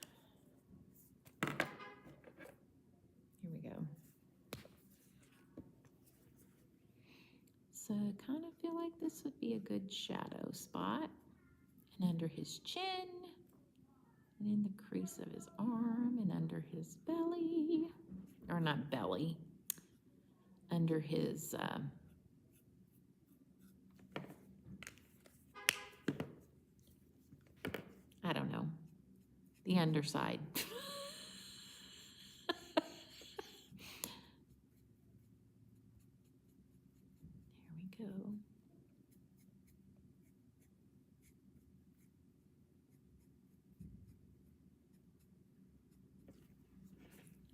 Here we go. So I kind of feel like this would be a good shadow spot. And under his chin, and in the crease of his arm, and under his belly, or not belly, under his I don't know, the underside. There we go.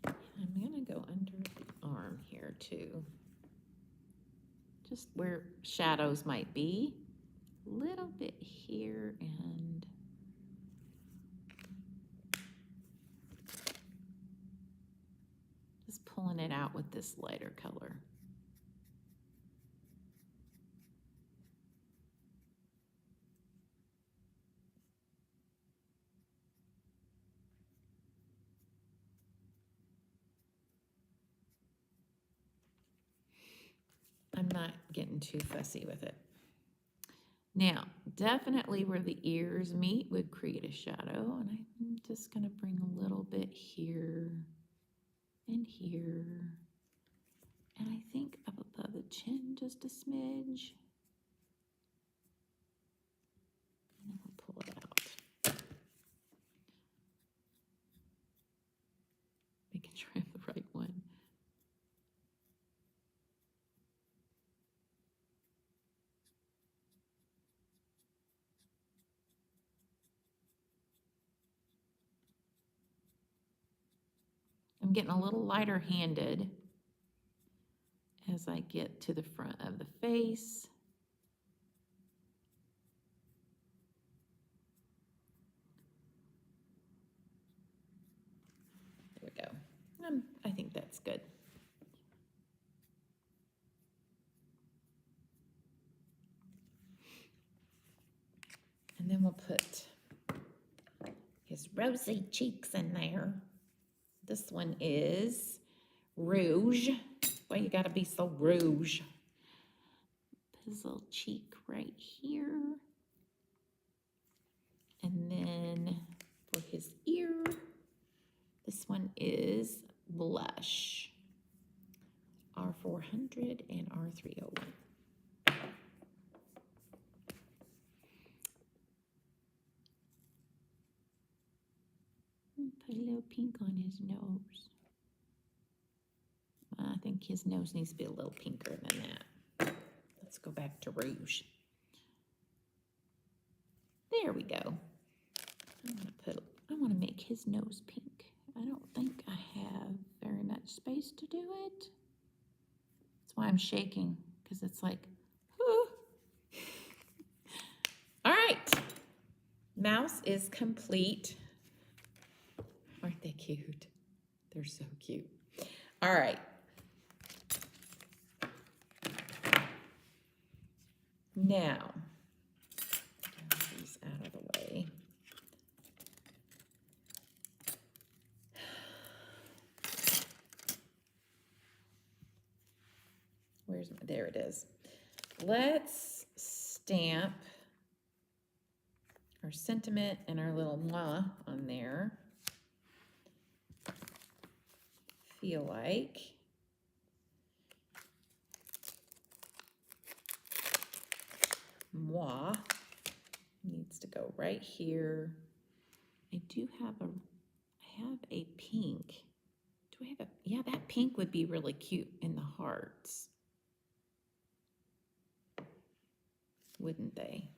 I'm gonna go under the arm here too. Just where shadows might be. A little bit here and just pulling it out with this lighter color. I'm not getting too fussy with it. Now, definitely where the ears meet would create a shadow, and I'm just gonna bring a little bit here and here. And I think up above the chin just a smidge. And then we'll pull it out. Making sure I have the right one. getting a little lighter handed as I get to the front of the face. There we go. I think that's good. And then we'll put his rosy cheeks in there. This one is Rouge. Why you gotta be so rouge? His little cheek right here. And then for his ear, this one is Blush. R400 and R301. Put a little pink on his nose. I think his nose needs to be a little pinker than that. Let's go back to Rouge. There we go. I want to make his nose pink. I don't think I have very much space to do it. That's why I'm shaking, because it's like, whoo. All right. Mouse is complete. Aren't they cute? They're so cute. All right. Now, get these out of the way. There it is. Let's stamp our sentiment and our little moi on there. Feel like. Moi needs to go right here. I have a pink. Do I have a, yeah, that pink would be really cute in the hearts. Wouldn't they?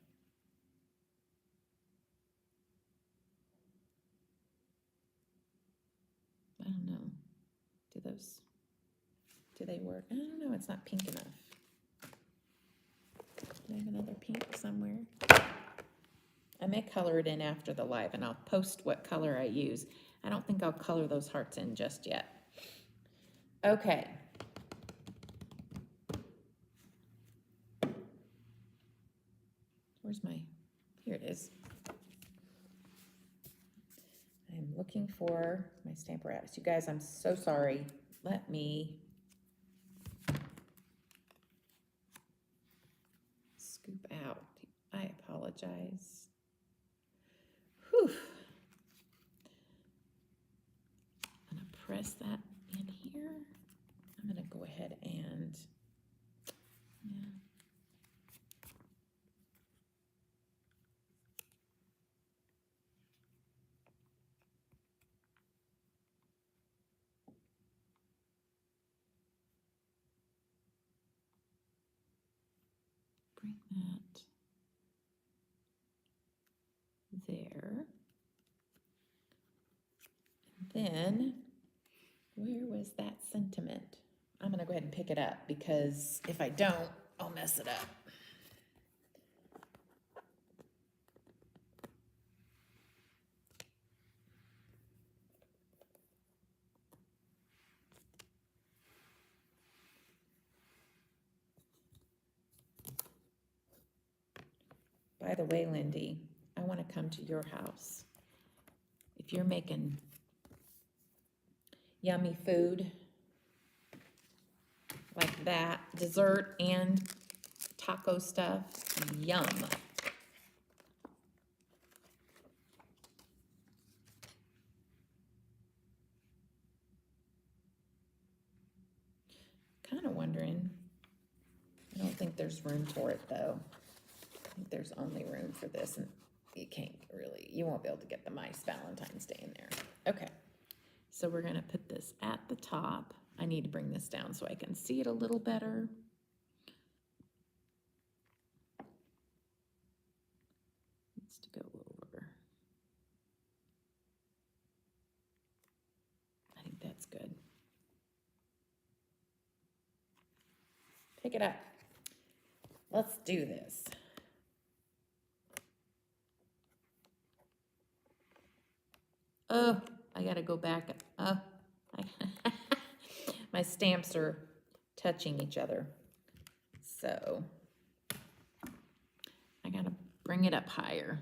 I don't know. Do they work? I don't know, it's not pink enough. Do I have another pink somewhere? I may color it in after the live and I'll post what color I use. I don't think I'll color those hearts in just yet. Okay. Where's my, here it is. I'm looking for my Stamp-A-Ratus. You guys, I'm so sorry. Let me scoop out. I apologize. Whew. I'm gonna press that in here. I'm gonna go ahead and, yeah. Bring that there. And then, where was that sentiment? I'm gonna go ahead and pick it up because if I don't, I'll mess it up. By the way, Lindy, I want to come to your house. If you're making yummy food like that, dessert and taco stuff, yum. Kind of wondering, I don't think there's room for it though. I think there's only room for this, and you can't really, you won't be able to get the mice Valentine's Day in there. Okay, so we're gonna put this at the top. I need to bring this down so I can see it a little better. Needs to go over. I think that's good. pick it up. Let's do this. Oh, I gotta go back. Oh, my stamps are touching each other. So I gotta bring it up higher.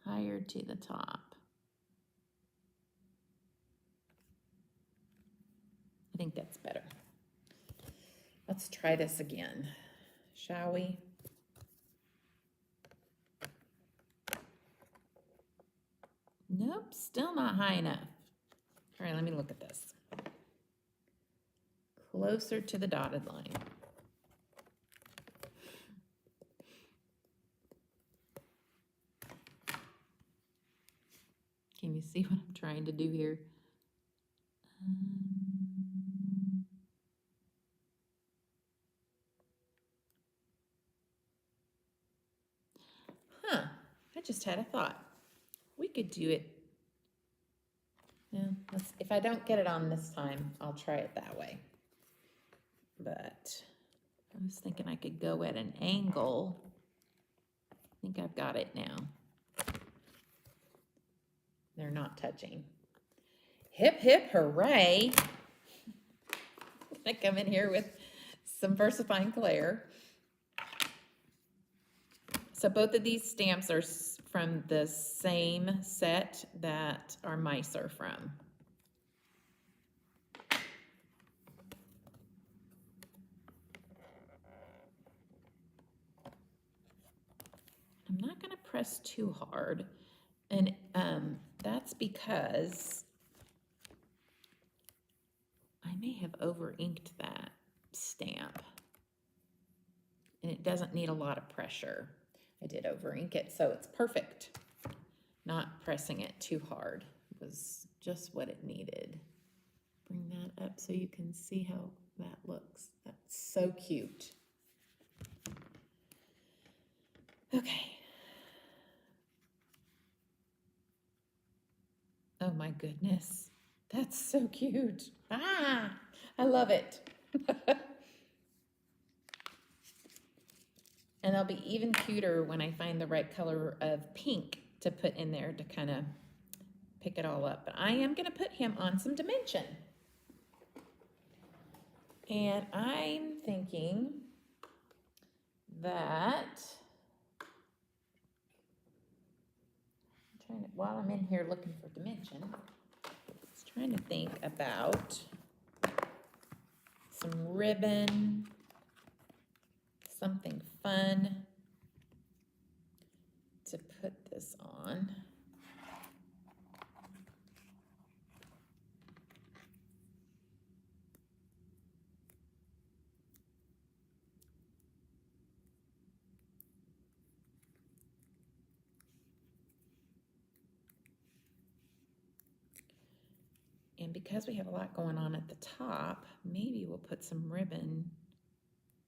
Higher to the top. I think that's better. Let's try this again, shall we? Nope, still not high enough. All right, let me look at this. Closer to the dotted line. Can you see what I'm trying to do here? I just had a thought. We could do it. Yeah, if I don't get it on this time, I'll try it that way. But I was thinking I could go at an angle. I think I've got it now. They're not touching. Hip, hip, hooray. I come in here with some Versafine Clair. So both of these stamps are from the same set that our mice are from. I'm not going to press too hard, and that's because I may have over-inked that stamp, and it doesn't need a lot of pressure. I did over-ink it, so it's perfect. Not pressing it too hard was just what it needed. Bring that up so you can see how that looks. That's so cute. Okay. Oh my goodness. That's so cute. Ah, I love it. And they'll be even cuter when I find the right color of pink to put in there to kind of pick it all up. But I am going to put him on some dimension. And I'm thinking that, while I'm in here looking for dimension, I was trying to think about some ribbon, something fun to put this on. And because we have a lot going on at the top, maybe we'll put some ribbon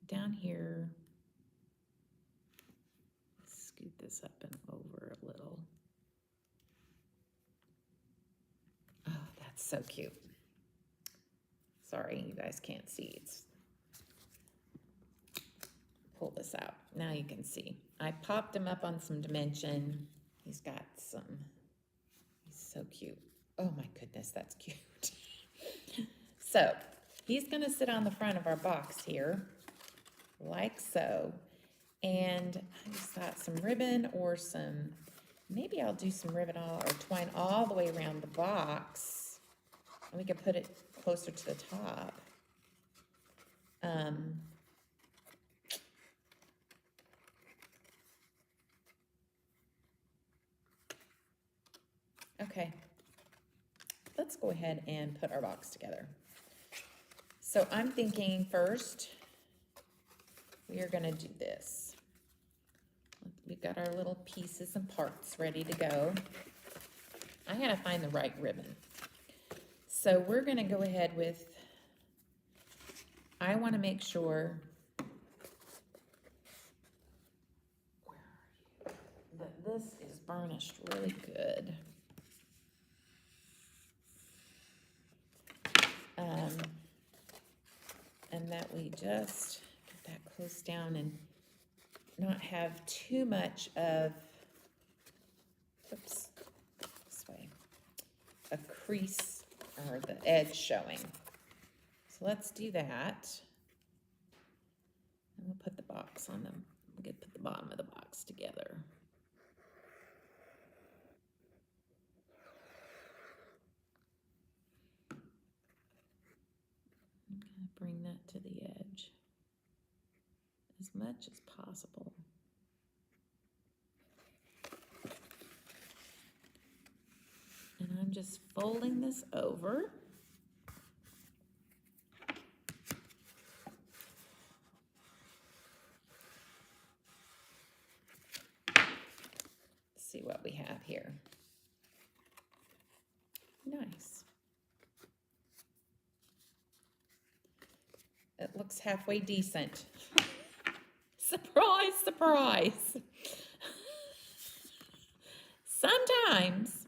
down here. Scoot this up and over a little. Oh, that's so cute. Sorry, you guys can't see. Pull this out. Now you can see. I popped him up on some dimension. He's got some, he's so cute. Oh my goodness, that's cute. So he's gonna sit on the front of our box here, like so. And I just got some ribbon or some, maybe I'll do some ribbon or twine all the way around the box. And we could put it closer to the top. Okay, let's go ahead and put our box together. So I'm thinking first, we are gonna do this. We've got our little pieces and parts ready to go. I gotta find the right ribbon. So we're gonna go ahead with, I wanna make sure that this is burnished really good. And that we just get that close down and not have too much of, oops, this way, a crease or the edge showing. So let's do that. And we'll put the box on them. We'll put the bottom of the box together. I'm going to bring that to the edge as much as possible. And I'm just folding this over. See what we have here. Nice. It looks halfway decent. Surprise, surprise. Sometimes,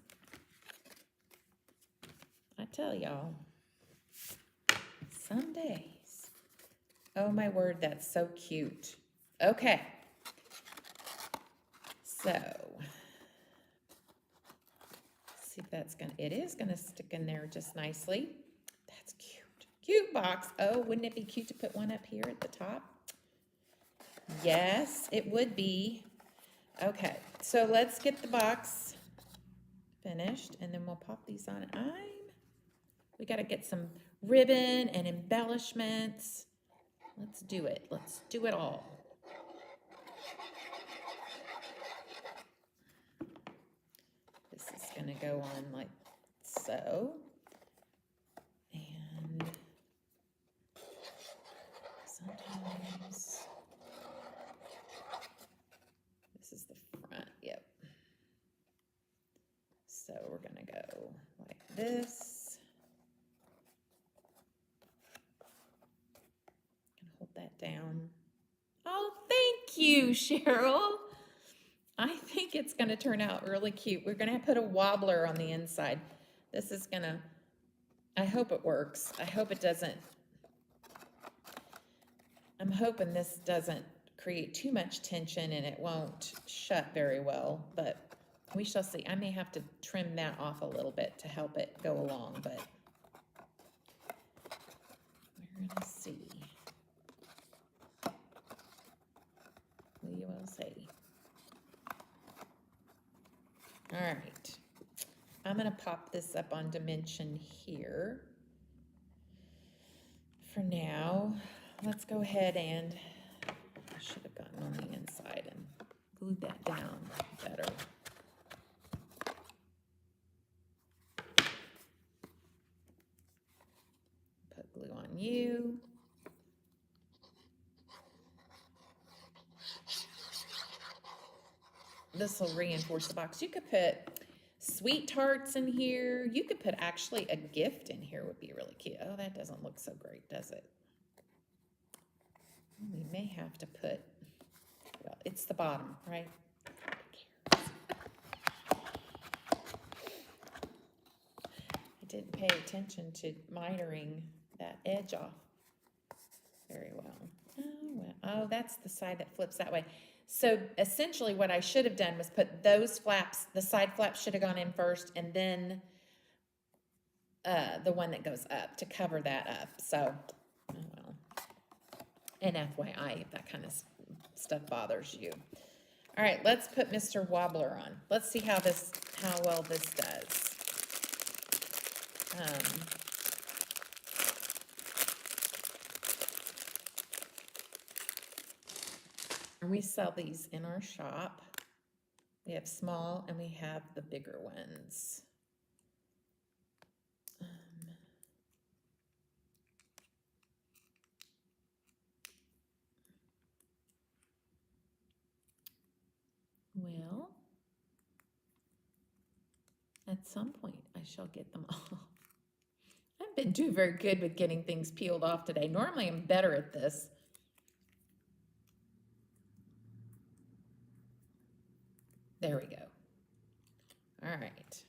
I tell y'all, some days. Oh my word, that's so cute. Okay. So, see if that's gonna, it is gonna stick in there just nicely. That's cute. Cute box. Oh, wouldn't it be cute to put one up here at the top? Yes, it would be. Okay, so let's get the box finished and then we'll pop these on. We gotta get some ribbon and embellishments. Let's do it. Let's do it all. This is gonna go on like so. And sometimes this is the front, yep. So we're gonna go like this. Gonna hold that down. Oh, thank you, Cheryl. I think it's gonna turn out really cute. We're gonna put a wobbler on the inside. This is gonna, I hope it works. I hope it doesn't, I'm hoping this doesn't create too much tension and it won't shut very well, but we shall see. I may have to trim that off a little bit to help it go along, but we're gonna see. We will see. All right. I'm gonna pop this up on dimension here. For now, let's go ahead and, I should have gotten on the inside and glued that down better. Put glue on you. This will reinforce the box. You could put sweethearts in here. You could put actually a gift in here would be really cute. Oh, that doesn't look so great, does it? We may have to put, well, it's the bottom, right? I didn't pay attention to mitering that edge off very well. Oh, well. Oh, that's the side that flips that way. So essentially what I should have done was put those flaps, the side flaps should have gone in first and then the one that goes up to cover that up. So, oh well. And FYI, if that kind of stuff bothers you. All right, let's put Mr. Wobbler on. Let's see how well this does. We sell these in our shop. We have small and we have the bigger ones. Well, at some point I shall get them all. I haven't been doing very good with getting things peeled off today. Normally I'm better at this. There we go. All right.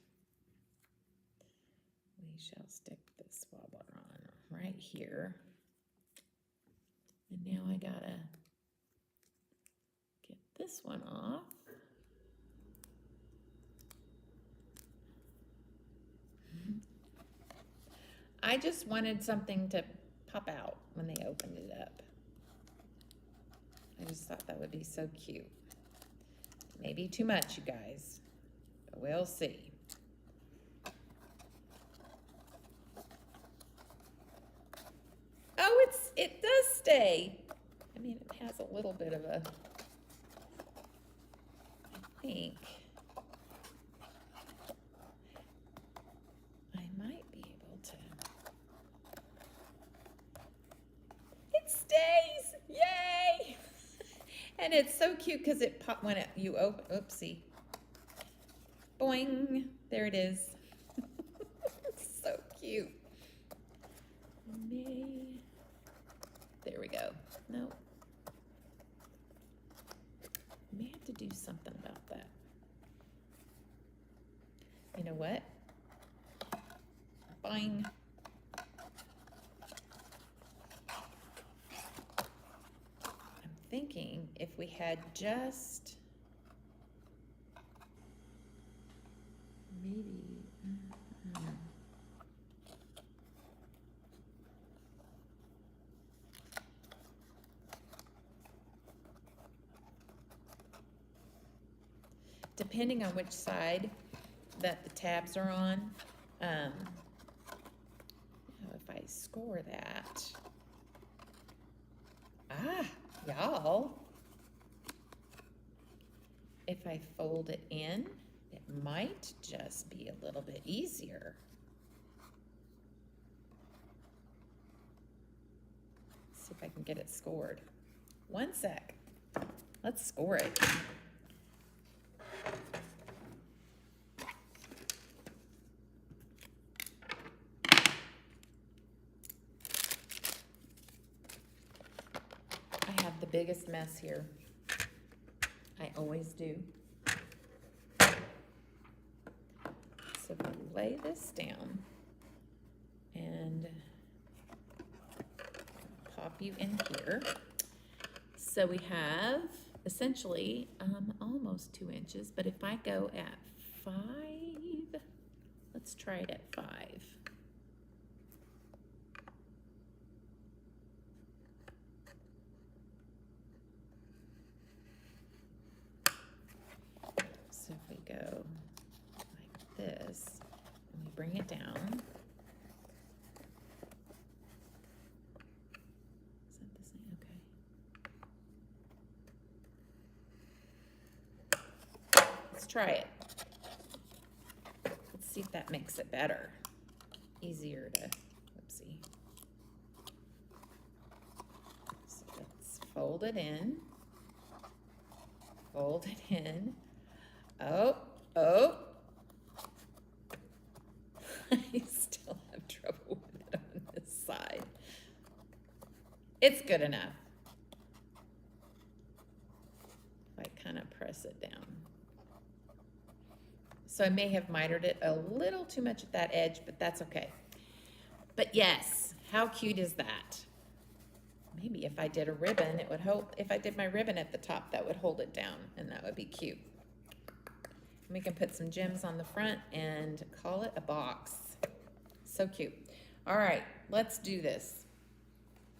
We shall stick this wobbler on right here. And now I gotta get this one off. I just wanted something to pop out when they opened it up. I just thought that would be so cute. Maybe too much, you guys, but we'll see. Oh, it does stay. I mean, it has a little bit of a, I think. I might be able to. It stays! Yay! And it's so cute because it pop when you open, oopsie. Boing, there it is. It's so cute. There we go. No. May have to do something about that. You know what? Boing. I'm thinking if we had just maybe depending on which side that the tabs are on, if I score that, y'all, if I fold it in, it might just be a little bit easier. Let's see if I can get it scored. One sec. Let's score it. Biggest mess here. I always do. So if I lay this down and pop you in here. So we have essentially almost 2 inches, but if I go at 5, let's try it at 5. So if we go like this, and we bring it down. Is that the same? Okay. Let's try it. Let's see if that makes it better. Easier to, whoopsie. So let's fold it in. Fold it in. Oh. I still have trouble with it on this side. It's good enough. If I kind of press it down. So I may have mitered it a little too much at that edge, but that's okay. But yes, how cute is that? Maybe if I did a ribbon, it would hold, if I did my ribbon at the top, that would hold it down, and that would be cute. We can put some gems on the front and call it a box. So cute. All right, let's do this.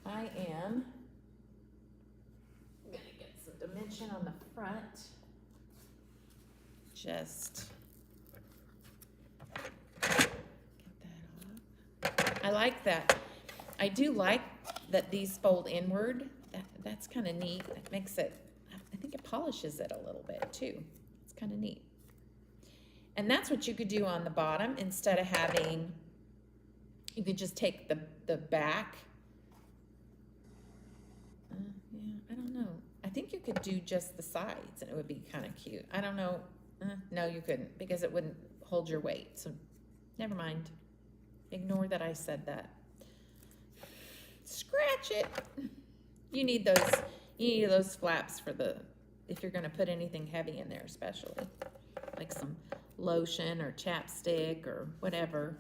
I am gonna get some dimension on the front. Just get that off. I like that. I do like that these fold inward. That's kind of neat. That makes it, I think it polishes it a little bit too. It's kind of neat. And that's what you could do on the bottom instead of having, you could just take the back. Yeah, I don't know. I think you could do just the sides and it would be kind of cute. I don't know. No, you couldn't because it wouldn't hold your weight. So never mind. Ignore that I said that. Scratch it. You need those flaps for the, if you're going to put anything heavy in there, especially like some lotion or chapstick or whatever,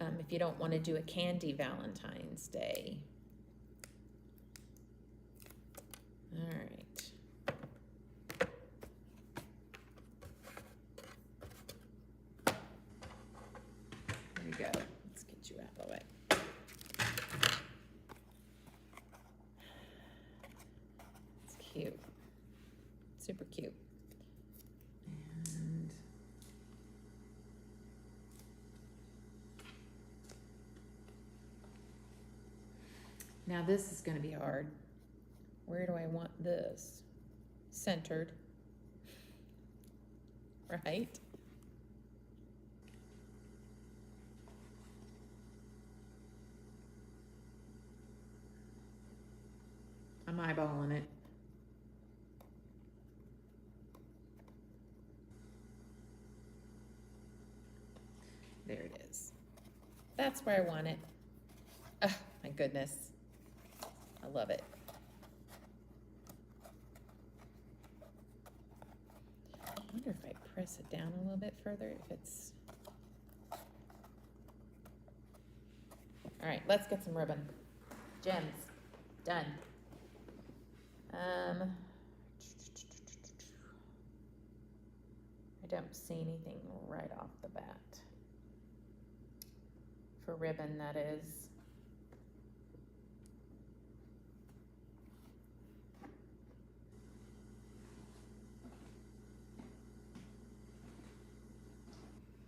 if you don't want to do a candy Valentine's Day. All right. There we go. Let's get you out of the way. It's cute. Super cute. And now this is going to be hard. Where do I want this? Centered. Right? I'm eyeballing it. There it is. That's where I want it. Oh, my goodness. I love it. I wonder if I press it down a little bit further, if it's... All right, let's get some ribbon. Gems. Done. I don't see anything right off the bat. For ribbon, that is.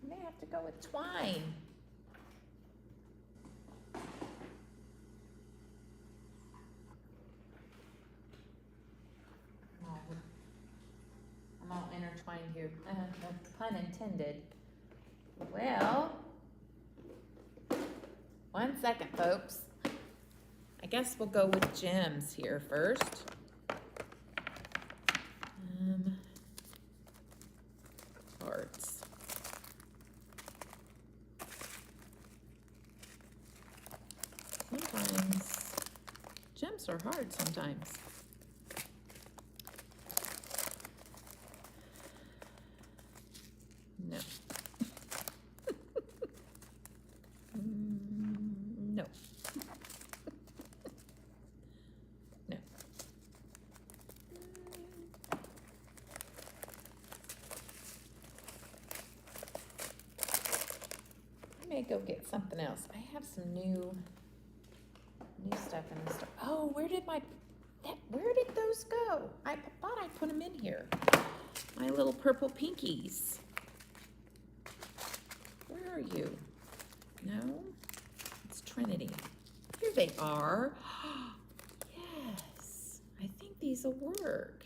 I may have to go with twine. I'm all intertwined here. Pun intended. Well, 1 second, folks. I guess we'll go with gems here first. Hearts. Sometimes gems are hard sometimes. No. No. No. I may go get something else. I have some new stuff in this stuff. Oh, where did those go? I thought I put them in here. My little purple pinkies. Where are you? No? It's Trinity. Here they are. Yes. I think these will work.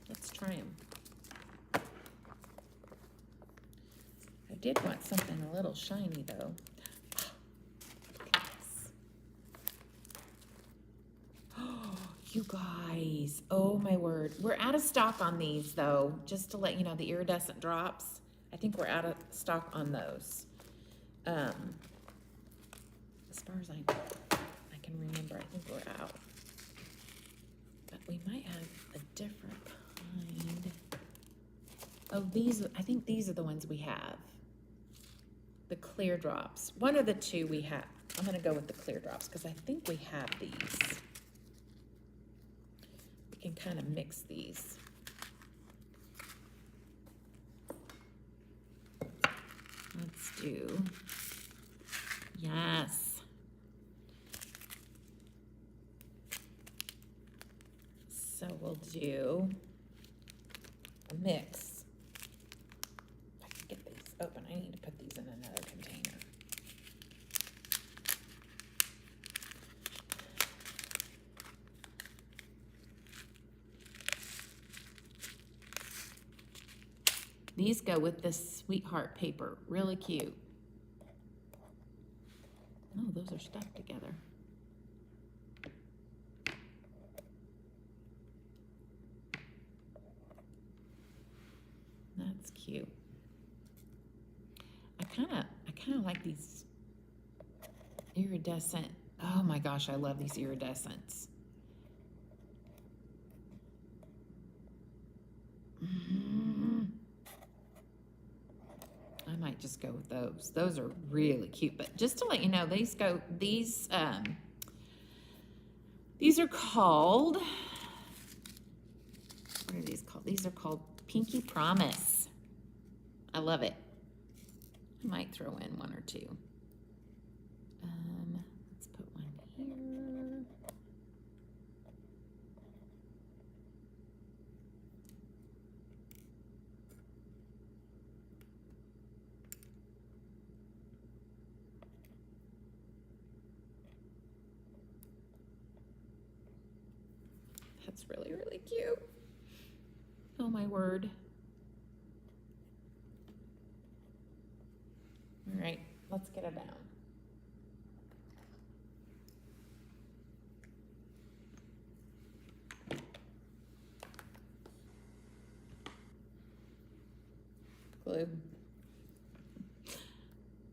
Let's try them. I did want something a little shiny though. You guys, oh my word. We're out of stock on these though, just to let you know, the iridescent drops. I think we're out of stock on those. As far as I can remember, I think we're out. But we might have a different kind. Oh, I think these are the ones we have. The clear drops. One of the two we have. I'm gonna go with the clear drops because I think we have these. Can kind of mix these. Let's do, yes. So we'll do a mix. If I can get these open, I need to put these in another container. These go with this Sweetheart paper, really cute. Oh, those are stuck together. That's cute. I kind of like these iridescent. Oh my gosh, I love these iridescents. I might just go with those. Those are really cute. But just to let you know, these These are called, what are these called? These are called Pinky Promise. I love it. I might throw in one or two. Let's put one here. That's really, really cute. Oh my word. All right, let's get her down. Glue.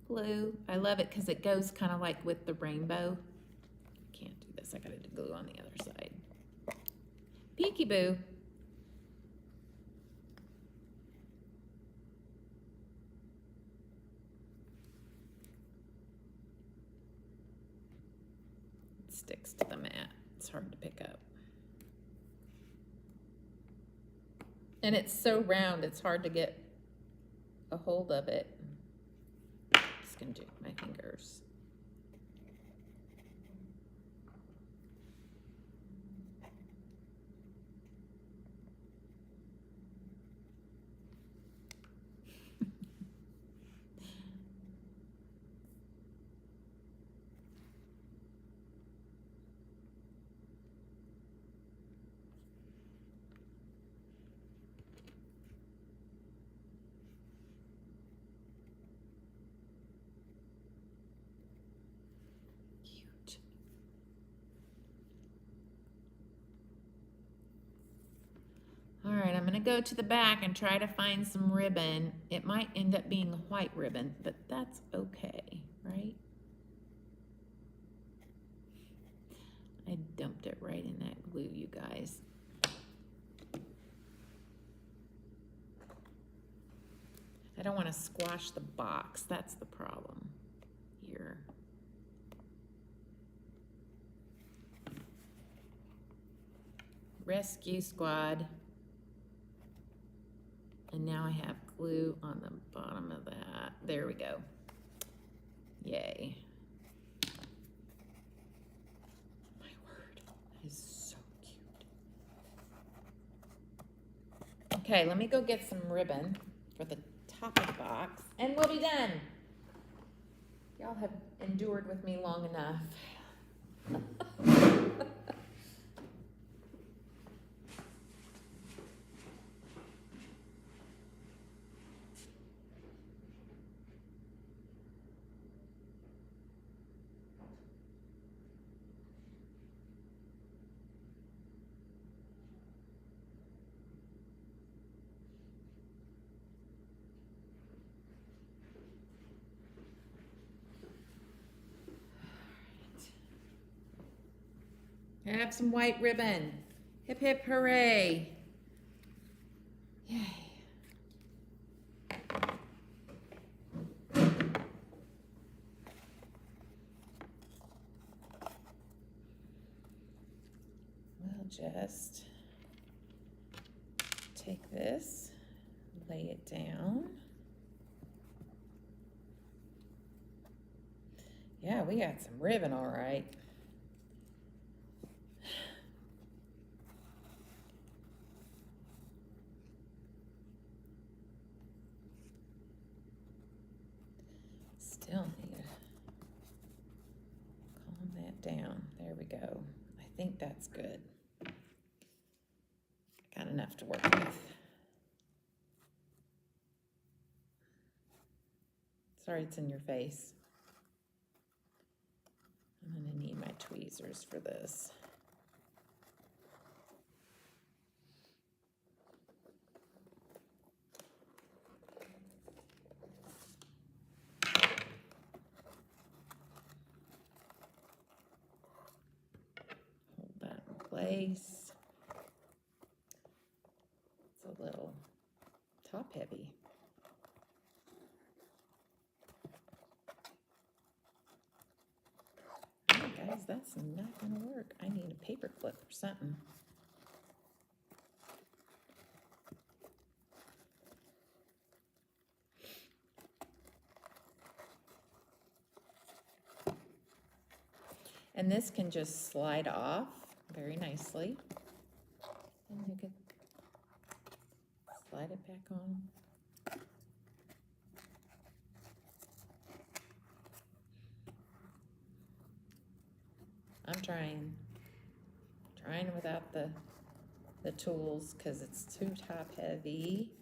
Glue. I love it because it goes kind of like with the rainbow. Can't do this. I gotta do glue on the other side. Peekaboo. It sticks to the mat. It's hard to pick up. And it's so round, it's hard to get a hold of it. Just gonna do my fingers. All right, I'm gonna go to the back and try to find some ribbon. It might end up being a white ribbon, but that's okay, right? I dumped it right in that glue, you guys. I don't want to squash the box. That's the problem here. Rescue squad. And now I have glue on the bottom of that. There we go. Yay. My word, that is so cute. Okay, let me go get some ribbon for the top of the box, and we'll be done. Y'all have endured with me long enough. Have some white ribbon. Hip, hip, hooray. Yay. We'll just take this, lay it down. Yeah, we got some ribbon, all right. Still need to calm that down. There we go. I think that's good. Got enough to work with. Sorry it's in your face. I'm gonna need my tweezers for this. Place. It's a little top heavy. There we go. Guys, that's not gonna work. I need a paper clip or something. And this can just slide off very nicely. And you could slide it back on. I'm trying without the tools because it's too top heavy.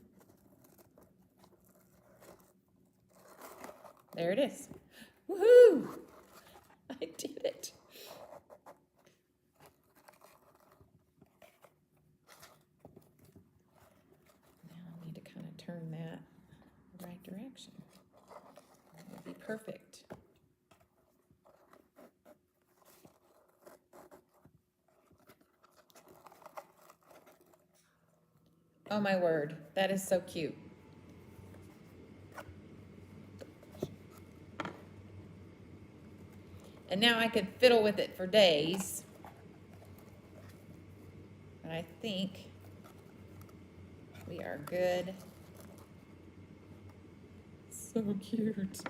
There it is. Woohoo! I did it. Now I need to kind of turn that the right direction. That would be perfect. Oh my word, that is so cute. And now I could fiddle with it for days. But I think we are good. So cute.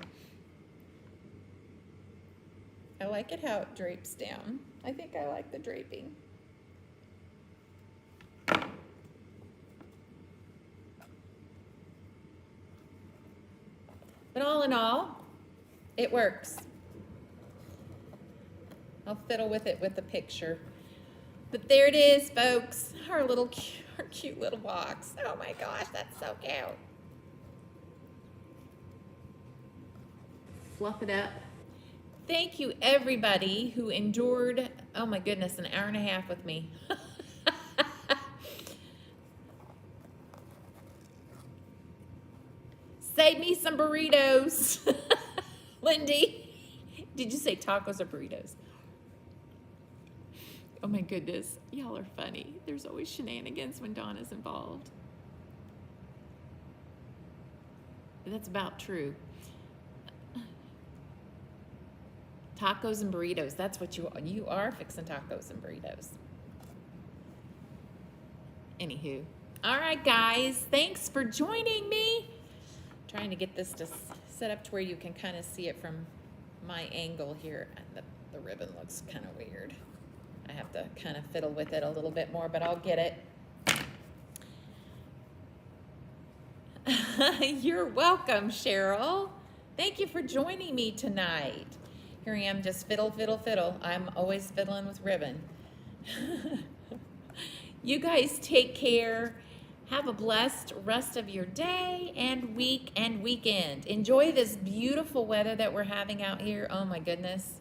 I like it how it drapes down. I think I like the draping. But all in all, it works. I'll fiddle with it with the picture. But there it is, folks. Our cute little box. Oh my gosh, that's so cute. Fluff it up. Thank you everybody who endured, oh my goodness, an hour and a half with me. Save me some burritos. Lindy, did you say tacos or burritos? Oh my goodness, y'all are funny. There's always shenanigans when Donna's involved. That's about true. Tacos and burritos, that's what you are fixing tacos and burritos. Anywho, all right guys, thanks for joining me. Trying to get this to set up to where you can kind of see it from my angle here. And the ribbon looks kind of weird. I have to kind of fiddle with it a little bit more, but I'll get it. You're welcome, Cheryl. Thank you for joining me tonight. Here I am, just fiddle, fiddle, fiddle. I'm always fiddling with ribbon. You guys take care. Have a blessed rest of your day and week and weekend. Enjoy this beautiful weather that we're having out here. Oh my goodness.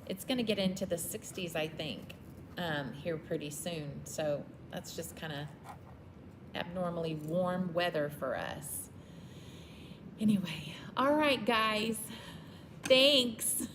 It's going to get into the 60s, I think, here pretty soon. So that's just kind of abnormally warm weather for us. Anyway, all right, guys. Thanks.